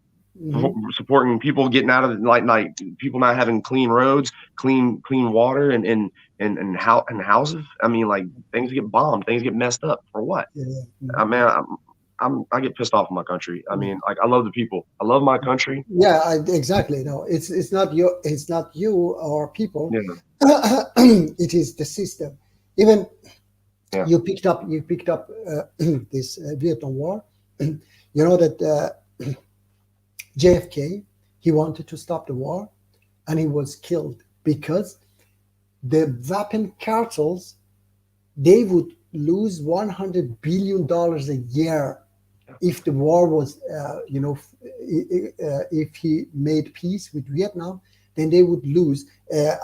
Supporting people getting out of like people not having clean roads, clean water, and houses. I mean, like things get bombed, things get messed up. For what? I mean, I get pissed off in my country. I mean, like I love the people. I love my country. Yeah, exactly. No, it's not you or people. Yeah. It is the system. Even you picked up this Vietnam War. You know that. JFK, he wanted to stop the war, and he was killed because the weapon cartels, they would lose $100 billion a year if the war was, if he made peace with Vietnam, then they would lose.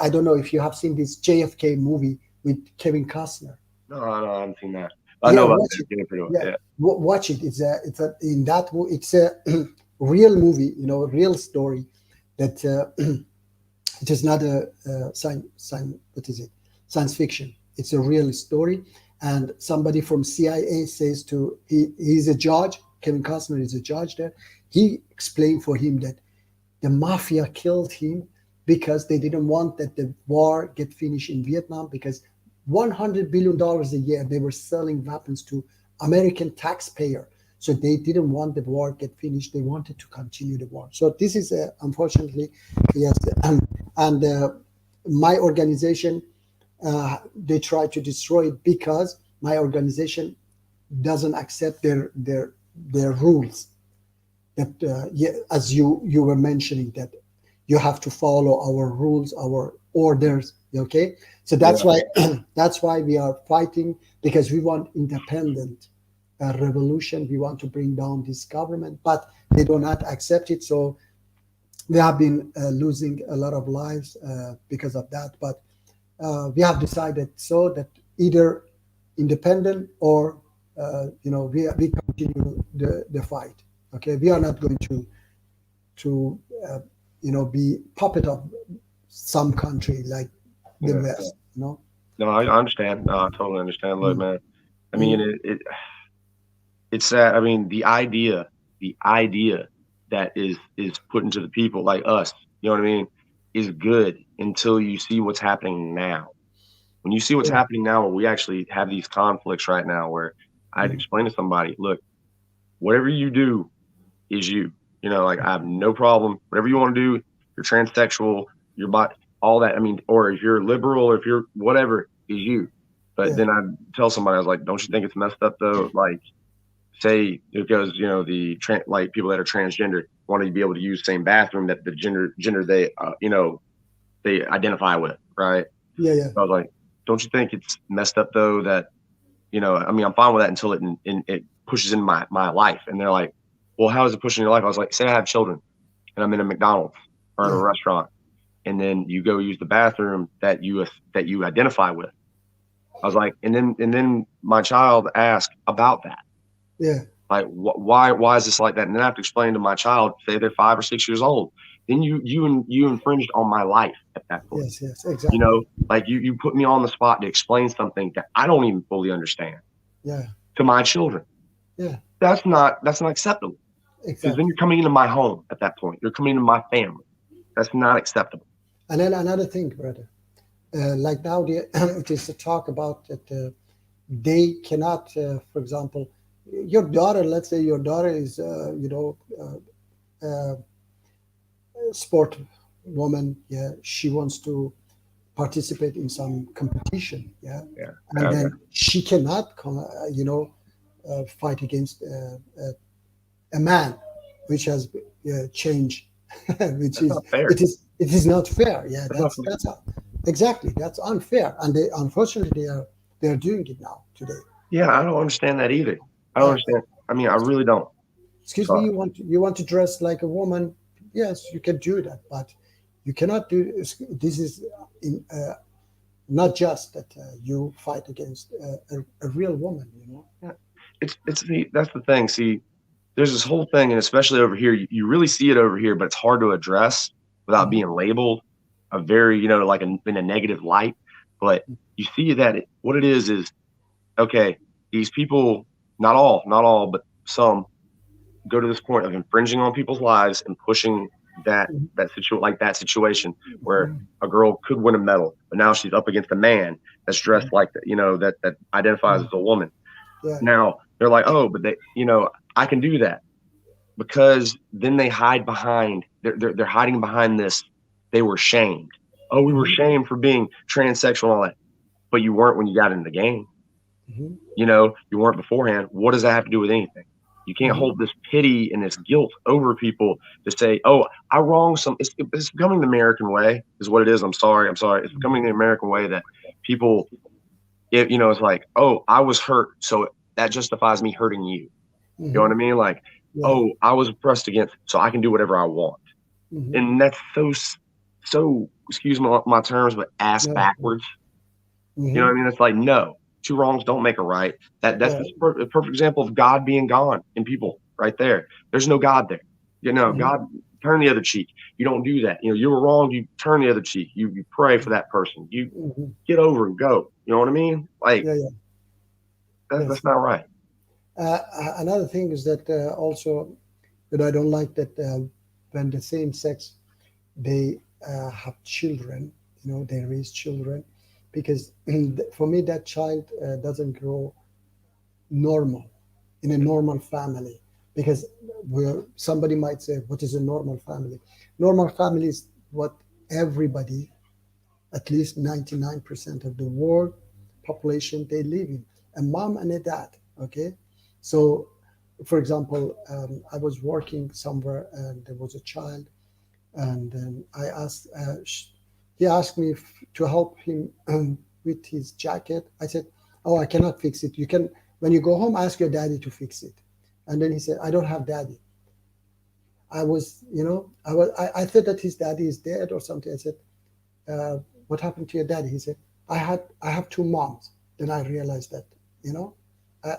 I don't know if you have seen this JFK movie with Kevin Costner. No, I haven't seen that. I know about it. Watch it. It's a real movie, real story that it is not a science fiction. It's a real story. And somebody from CIA says he's a judge. Kevin Costner is a judge there. He explained for him that the mafia killed him because they didn't want that the war get finished in Vietnam, because $100 billion a year they were selling weapons to American taxpayer. So they didn't want the war get finished. They wanted to continue the war. So this is unfortunately, yes. And my organization, they try to destroy it because my organization doesn't accept their rules. That as you were mentioning, that you have to follow our rules, our orders. Okay, so that's why we are fighting, because we want independent. Revolution. We want to bring down this government, but they do not accept it. So we have been losing a lot of lives because of that. But we have decided so that either independent or we continue the fight. Okay, we are not going to be puppet of some country like the Yeah. West, you know. No, I understand. No, I totally understand. Look, man. I mean, it's that. I mean, the idea that is put into the people like us, you know what I mean, is good until you see what's happening now. When you see what's Yeah. happening now, where we actually have these conflicts right now, where I'd explain to somebody, look, whatever you do is you. You know, like I have no problem. Whatever you want to do, you're transsexual, you're all that. I mean, or if you're liberal, or if you're whatever, is you. But Yeah. then I tell somebody, I was like, don't you think it's messed up though? Like, say it goes, you know, like people that are transgender want to be able to use the same bathroom that the gender they, you know, they identify with, right? Yeah, yeah. I was like, don't you think it's messed up though that, you know, I mean, I'm fine with that until it pushes in my life. And they're like, well, how is it pushing your life? I was like, say I have children and I'm in a McDonald's or in a restaurant, and then you go use the bathroom that you identify with. I was like, and then my child asked about that. Yeah. Like, why is this like that? And then I have to explain to my child, say they're 5 or 6 years old, then you infringed on my life at that point. Yes, exactly. You know, like you put me on the spot to explain something that I don't even fully understand. Yeah. To my children. Yeah. That's not acceptable. Because Exactly. then you're coming into my home at that point. You're coming into my family. That's not acceptable. And then another thing, brother, like now it is to talk about that they cannot, for example, your daughter, let's say your daughter is, sport woman. Yeah. She wants to participate in some competition. Yeah. Yeah. And then she cannot come, fight against a man, which has changed, which is not fair. it is not fair. Yeah, That's that's exactly, that's unfair, and they unfortunately they are doing it now today. Yeah, I don't understand that either. I don't understand. I mean, I really don't. Excuse Sorry. me, you want to dress like a woman? Yes, you can do that, but you cannot do this. Is not just that you fight against a real woman. You know. That's the thing. See, there's this whole thing, and especially over here, you really see it over here, but it's hard to address without being labeled a very, you know, like in a negative light. But you see that what it is okay. These people, not all, but some, go to this point of infringing on people's lives and pushing that situation where a girl could win a medal, but now she's up against a man that's dressed like that, you know, that identifies as a woman. Yeah. Now they're like, oh, but they, you know, I can do that, because then they hide behind, they're hiding behind this. They were shamed. Oh, we were shamed for being transsexual and all that, but you weren't when you got in the game. You know, you weren't beforehand. What does that have to do with anything? You can't hold this pity and this guilt over people to say, oh, I wronged some. It's becoming the American way is what it is. I'm sorry. It's becoming the American way that people, you know, it's like, oh, I was hurt, so that justifies me hurting you. You know what I mean? Like, oh, I was oppressed against, so I can do whatever I want. And that's so, excuse my terms, but ass backwards. You know what I mean? It's like, no, two wrongs don't make a right. That's a perfect example of God being gone in people right there. There's no God there. You know, God, turn the other cheek. You don't do that. You know, you were wrong. You turn the other cheek. You pray for that person. You get over and go. You know what I mean? Like, that's not right. Another thing is that also that I don't like that when the same sex, they have children, you know, they raise children, because for me that child doesn't grow normal in a normal family, because somebody might say, what is a normal family? Normal family is what everybody, at least 99% of the world population, they live in, a mom and a dad. Okay, so for example, I was working somewhere and there was a child, and then I asked, he asked me to help him with his jacket. I said, oh, I cannot fix it. You can, when you go home, ask your daddy to fix it. And then he said, I don't have daddy. I was, you know, I thought that his daddy is dead or something. I said, what happened to your daddy? He said, I have two moms. Then I realized that, you know,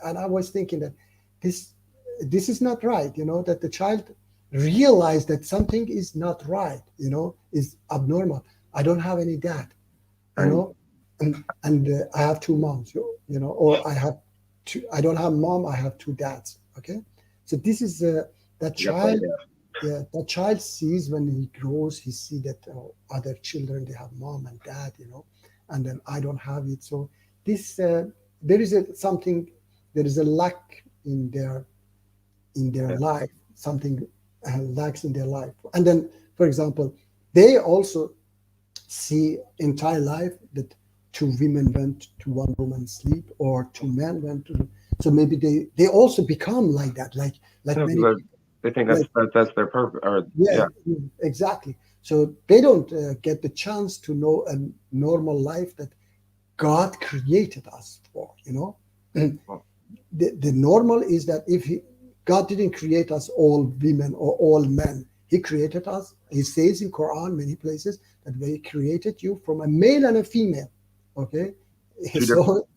and I was thinking that this is not right, you know, that the child realized that something is not right, you know, is abnormal. I don't have any dad, you Right. know, and I have two moms, you know, or I don't have mom, I have two dads. Okay, so this is that You got plenty child. of- Yeah, that child sees when he grows, he see that other children they have mom and dad, you know, and then I don't have it. So this there is something, there is a lack in their Yeah. life, something lacks in their life. And then, for example, they also see entire life that two women went to one woman sleep, or two men went to. So maybe they also become like that, like No, many because they think like that's their purpose. Or yeah, yeah, exactly. So they don't get the chance to know a normal life that God created us for. You know, Well, the normal is that if God didn't create us all women or all men, He created us. He says in Quran many places that they created you from a male and a female. Okay, two different, so two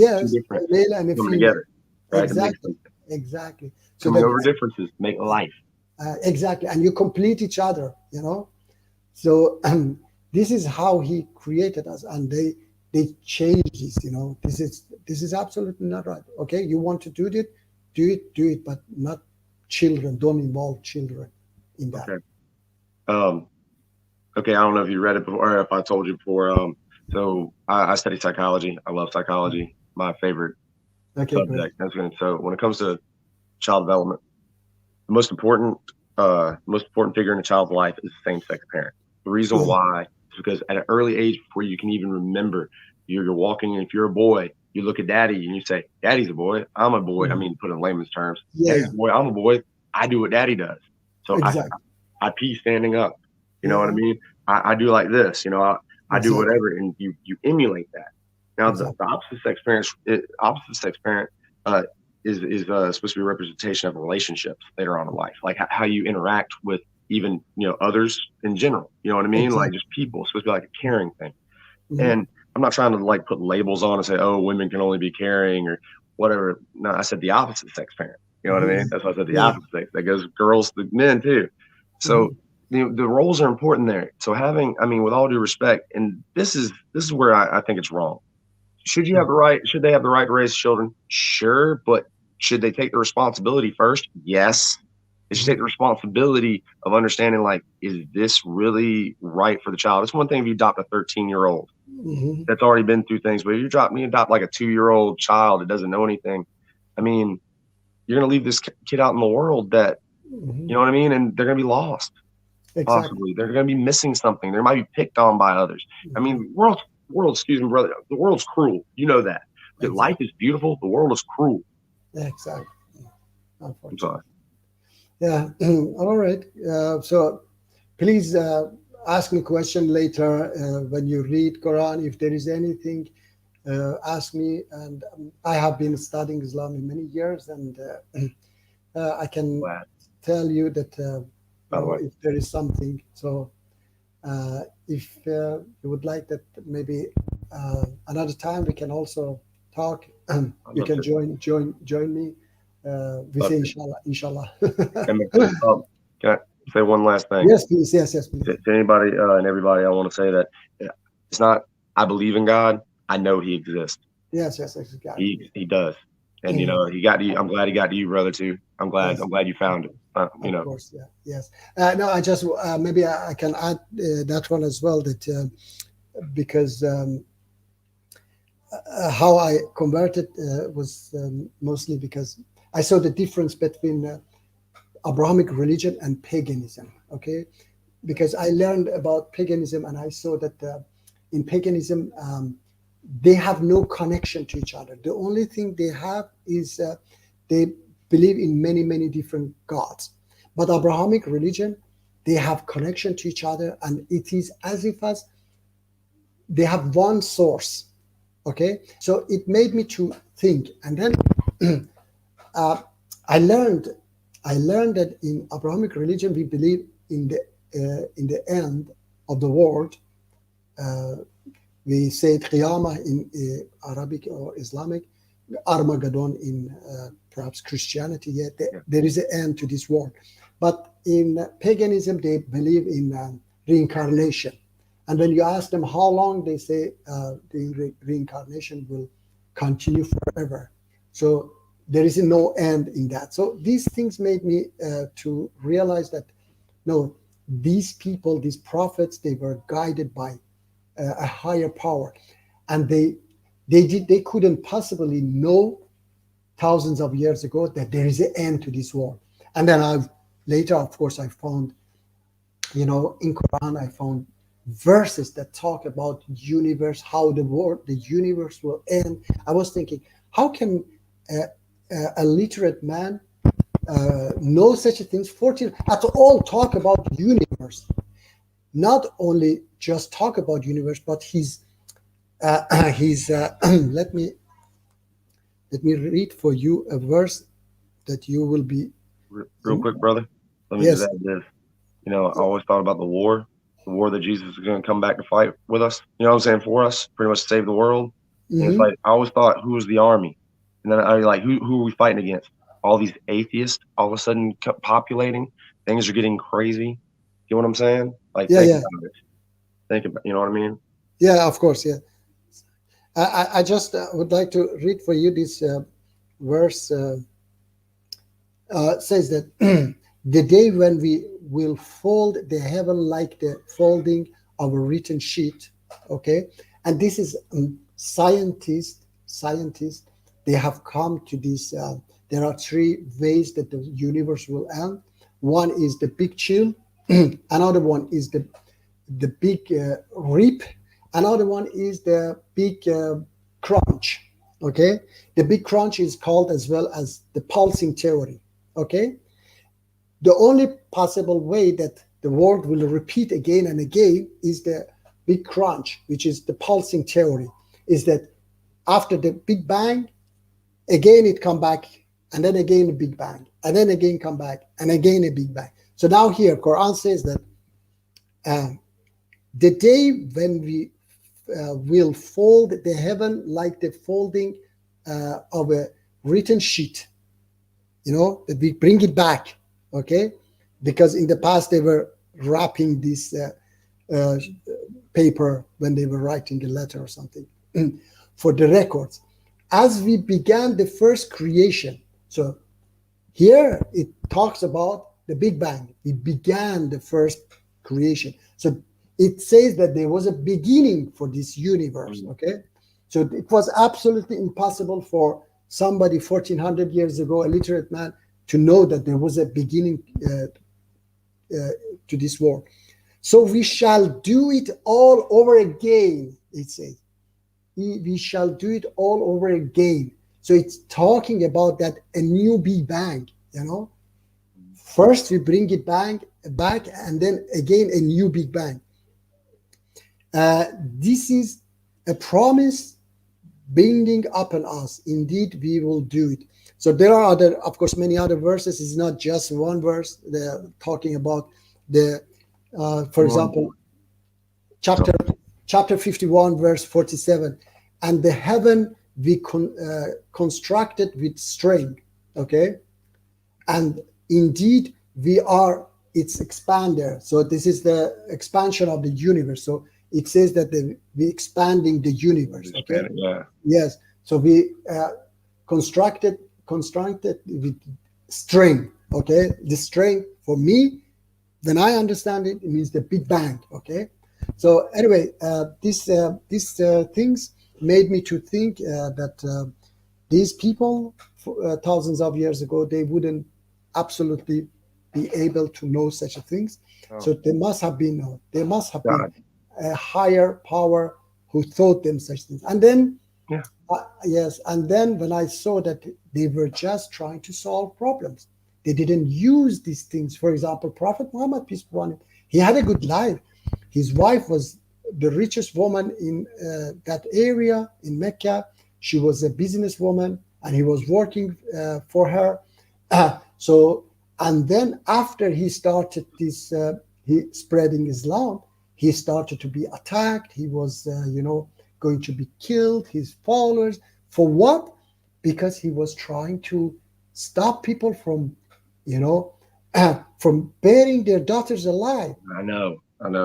yes, a different male and a coming female. together, right? To make Exactly, something. exactly. So Coming that over differences, make life. exactly, and you complete each other. You know. So this is how He created us, and they change this. You know, this is absolutely not right. Okay, you want to do it, but not children. Don't involve children in that. Okay. Um, okay, I don't know if you read it before or if I told you before. So I study psychology. I love psychology. My favorite Okay, great. subject. So when it comes to child development, the most important figure in a child's life is the same-sex parent. The reason Yeah. why is because at an early age, before you can even remember, you're walking, and if you're a boy, you look at daddy and you say, "Daddy's a boy. I'm a boy." I Mhm. mean, put it in layman's terms, "Daddy's Yeah, a boy. I'm a boy. I do what daddy does." So exactly. I pee standing up. You know what I Yeah, mean? I do like this. I do exactly. whatever, and you emulate that. Now Exactly. the opposite sex parent uh, is supposed to be a representation of relationships later on in life, like how you interact with even others in general. You know what I mean? Like Exactly. just people. It's supposed to be like a caring thing. Mhm. And I'm not trying to like put labels on and say, oh, women can only be caring or whatever. No, I said the opposite sex parent. You know what I mean? Mhm. That's why I said the Yeah. opposite sex. That goes girls, the men too. So Mhm. the roles are important there. So with all due respect, and this is where I think it's wrong. Should you have the right? Should they have the right to raise children? Sure, but should they take the responsibility first? Yes. They should take the responsibility of understanding, like, is this really right for the child? It's one thing if you adopt a 13-year-old Mhm. that's already been through things, but if you adopt like a 2-year-old child that doesn't know anything, I mean, you're gonna leave this kid out in the world that you Mhm. know what I mean, and they're gonna be lost. Exactly. Possibly, they're gonna be missing something. They might be picked on by others. I Mhm. mean, excuse me, brother. The world's cruel. You know that. That life Exactly. is beautiful. The world is cruel. Exactly. I'm sorry. Unfortunately. Yeah. All right. So please ask me question later when you read Quran. If there is anything, ask me. And I have been studying Islam many years, and I can Glad, tell you that by the way. if there is something. So if you would like that, maybe another time we can also talk. I'd You love can to. join me. We Love say to. inshallah, inshallah. And can I say one last thing Yes, please. Yes, please. to anybody and everybody? I want to say that it's not. I believe in God. I know He exists. Yes, exactly. He does, and Mhm. He got to you. I'm glad He got to you, brother. Too. I'm glad. Yes, I'm glad you found it. of course. Yeah, yes. No, I just maybe I can add that one as well. That because how I converted was mostly because I saw the difference between Abrahamic religion and paganism. Okay, because I learned about paganism and I saw that in paganism they have no connection to each other. The only thing they have is they believe in many different gods. But Abrahamic religion, they have connection to each other, and it is as if as they have one source. Okay, so it made me to think, and then uh, I learned that in Abrahamic religion we believe in the end of the world. Uh, we say it Qiyamah in Arabic or Islamic, Armageddon in perhaps Christianity. Yeah, Yeah. there is an end to this world. But in paganism, they believe in reincarnation. And when you ask them how long, they say the reincarnation will continue forever. So there is no end in that. So these things made me to realize that no, these people, these prophets, they were guided by a higher power, and they couldn't possibly know thousands of years ago that there is an end to this world. And then later, of course, I found, in Quran, I found verses that talk about universe, how the universe will end. I was thinking, how can a literate man know such a things? 14 at all talk about universe, not only just talk about universe, but he's let me read for you a verse that you will be real quick, brother. Let me Yes. just add this. I always thought about the war that Jesus is going to come back to fight with us. You know what I'm saying? For us, pretty much save the world. And it's like, I always thought, who was the army? And then I like, who are we fighting against? All these atheists all of a sudden populating. Things are getting crazy. You know what I'm saying? Like, think about it. Think about, you know what I mean? Yeah, of course. Yeah. I just would like to read for you this verse. Says that the day when we will fold the heaven like the folding of a written sheet. Okay. And this is scientists, they have come to this. There are three ways that the universe will end. One is the big chill. Another one is the big rip. Another one is the big crunch. Okay. The big crunch is called as well as the pulsing theory. Okay. The only possible way that the world will repeat again and again is the big crunch, which is the pulsing theory, is that after the Big Bang, again it come back, and then again a Big Bang, and then again come back, and again a Big Bang. So now here, Quran says that the day when we will fold the heaven like the folding of a written sheet, that we bring it back, okay? Because in the past they were wrapping this paper when they were writing a letter or something for the records. As we began the first creation, so here it talks about the Big Bang. We began the first creation. So it says that there was a beginning for this universe, okay? So it was absolutely impossible for somebody 1400 years ago, a literate man, to know that there was a beginning to this world. So we shall do it all over again, it says. We shall do it all over again. So it's talking about that a new Big Bang, First we bring it back, and then again a new Big Bang. This is a promise binding upon us. Indeed, we will do it. So there are of course, many other verses. It's not just one verse. They're talking about for example, chapter 51, verse 47. And the heaven we constructed with strength. Okay. And indeed, we are its expander. So this is the expansion of the universe. So it says that we're expanding the universe. Okay. Yeah. Yes. So we constructed with strength. Okay. The strength for me, when I understand it, it means the Big Bang. Okay. So anyway, these things made me to think that these people thousands of years ago, they wouldn't absolutely be able to know such things. Oh. So there must have been a higher power who taught them such things. And then, yes, and then when I saw that they were just trying to solve problems, they didn't use these things. For example, Prophet Muhammad, peace be upon him, he had a good life. His wife was the richest woman in that area in Mecca. She was a businesswoman, and he was working for her. And then after he started this, he spreading Islam, he started to be attacked. He was, going to be killed. His followers, for what? Because he was trying to stop people from, from burying their daughters alive. I know,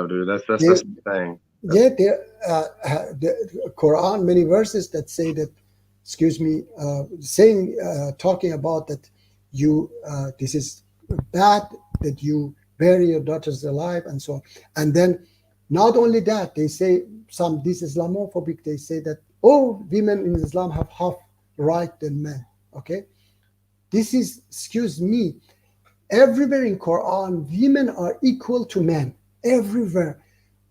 dude. That's the thing. Yeah, the Quran, many verses that say that, excuse me, talking about that this is bad that you bury your daughters alive and so on. And then not only that, they say this Islamophobic, they say that, oh, women in Islam have half right than men. Okay. This is, excuse me, everywhere in Quran, women are equal to men. Everywhere.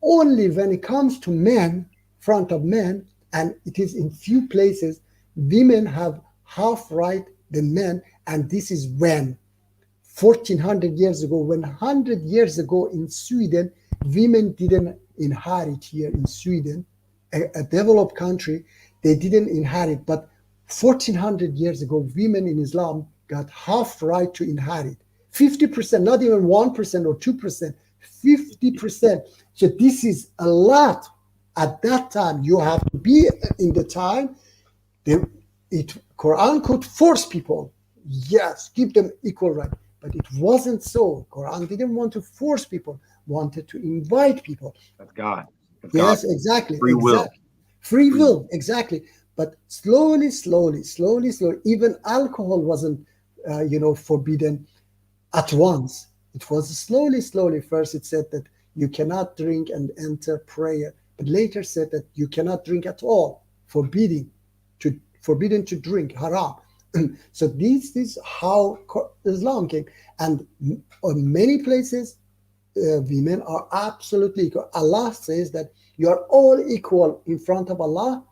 Only when it comes to men, front of men, and it is in few places, women have half right than men, and this is when 1400 years ago, when 100 years ago in Sweden, women didn't inherit here in Sweden, a developed country, they didn't inherit, but 1400 years ago, women in Islam got half right to inherit. 50%, not even 1% or 2%, 50%. So this is a lot. At that time, you have to be in the time. Quran could force people, yes, give them equal right, but it wasn't so. Quran didn't want to force people, wanted to invite people. That's God. That's Yes, God. exactly. Free will. Free will, exactly. But slowly, even alcohol wasn't, forbidden at once. It was slowly. First, it said that you cannot drink and enter prayer, but later said that you cannot drink at all, forbidden to drink, haram. So this is how Islam came, and in many places, women are absolutely equal. Allah says that you are all equal in front of Allah.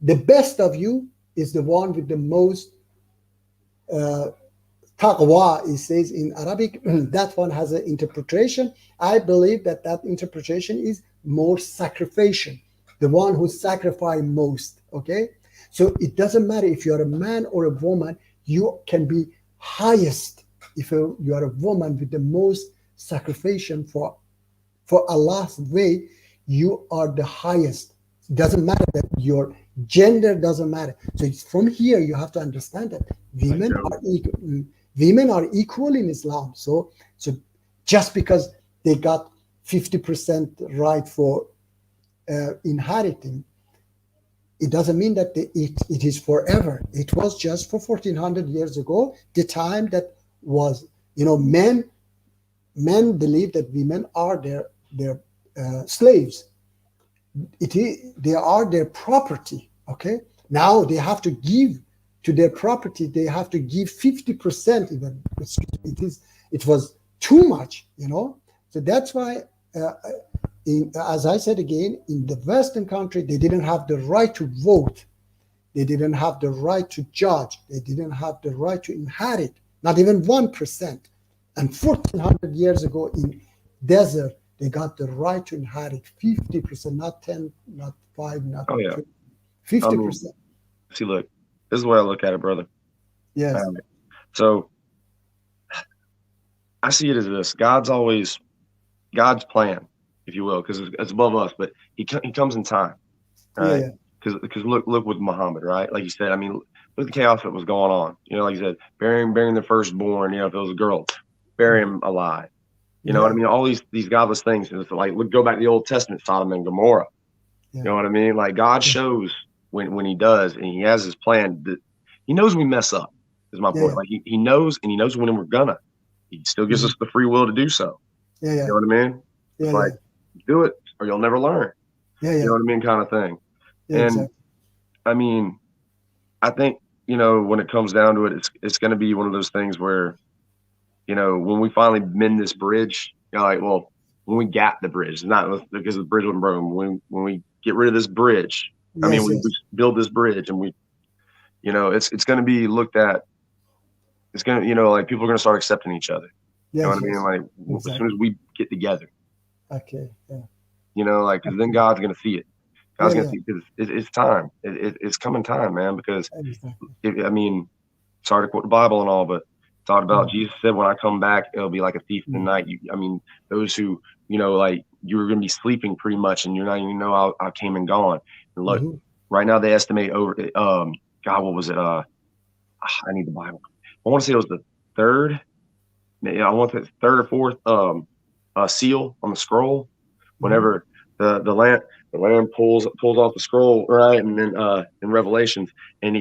The best of you is the one with the most taqwa, it says in Arabic. That one has an interpretation. I believe that interpretation is more sacrificial, the one who sacrifice most. Okay, so it doesn't matter if you are a man or a woman, you can be highest if you are a woman with the most sacrifice for Allah's way. You are the highest. It doesn't matter that your gender doesn't matter. So it's from here you have to understand that women are equal. Women are equal in Islam. So just because they got 50% right for inheriting, it doesn't mean that it is forever. It was just for 1400 years ago, the time that was, men believe that women are their slaves. They are their property. Okay, now they have to give to their property. They have to give 50% even. It was too much, So that's why, as I said again, in the Western country, they didn't have the right to vote. They didn't have the right to judge. They didn't have the right to inherit, not even 1%. And 1400 years ago in desert, they got the right to inherit 50%, not 10, not 5, not 50%. See, look, this is the way I look at it, brother. Yes. So I see it as this: God's plan, if you will, because it's above us, but he comes in time, right? Because look with Muhammad, right? Like you said, I mean, look at the chaos that was going on. Like you said, burying the firstborn. If it was a girl, bury him alive. You know what I mean? All these godless things. And it's like, go back to the Old Testament, Sodom and Gomorrah. You know what I mean? Like God shows when he does, and he has his plan. That he knows we mess up. Is my point. Like he knows, and he knows when we're gonna. He still gives us the free will to do so. You know what I mean? It's like, do it or you'll never learn. You know what I mean? Kind of thing. And exactly. I mean, I think, when it comes down to it, it's going to be one of those things where, when we finally mend this bridge, when we gap the bridge, it's not because the bridge wasn't broken. When we get rid of this bridge, we build this bridge, and we, it's going to be looked at. It's going to, like people are going to start accepting each other. You know what I mean? Like as soon as we get together. Okay. Cause then God's going to see it. God's going to see it, because it's time. It's coming time, man. Because sorry to quote the Bible and all, but talked about Jesus said, when I come back, it'll be like a thief in the night. Those who, like you were going to be sleeping pretty much, and you're not even know I came and gone. And look, right now they estimate over, God, what was it? I need the Bible. I want to say it was the third. I want the third or fourth seal on the scroll. Whenever the lamb pulls off the scroll, right? And then in Revelations, and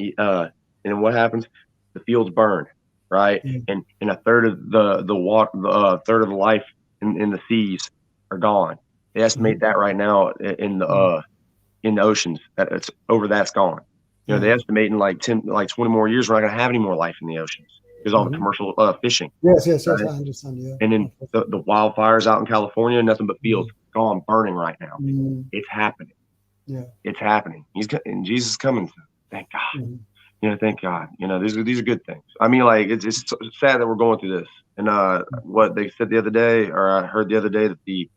and what happens? The fields burn, right? And a third of the water, third of the life in the seas are gone. They estimate that right now in the oceans that it's over. That's gone. You know, they estimate in like 20 more years we're not going to have any more life in the oceans because all the commercial fishing. Yes, right? I understand. Yeah. And then the wildfires out in California, nothing but fields gone, burning right now. It's happening. Yeah, it's happening. And Jesus is coming. Thank God. You know, thank God. You know, these are good things. I mean, like it's sad that we're going through this. And what they said the other day, or I heard the other day, that the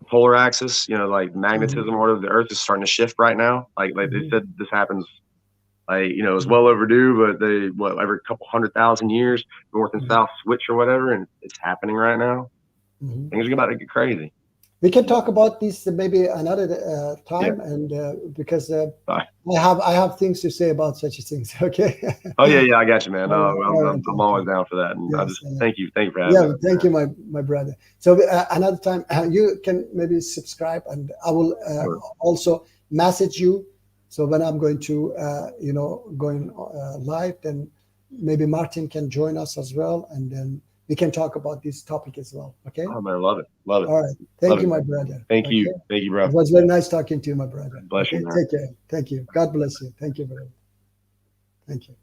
polar axis, you know, like magnetism or whatever, the Earth is starting to shift right now. Like they said, this happens. Like, you know, it's well overdue, but every couple 100,000 years, north and south switch or whatever, and it's happening right now. Things are about to get crazy. We can talk about this maybe another time, and because I have things to say about such things. Okay. Oh yeah, I got you, man. I'm always down for that, and I just thank you for having me. Thank you, my brother. So another time you can maybe subscribe, and I will also message you. So when I'm going to going live, then maybe Martin can join us as well, and then we can talk about this topic as well. Okay. Oh man, love it. All right. Thank you, my brother. Thank you, bro. It was very nice talking to you, my brother. Bless you, man. Take care. Thank you. God bless you. Thank you, brother. Thank you.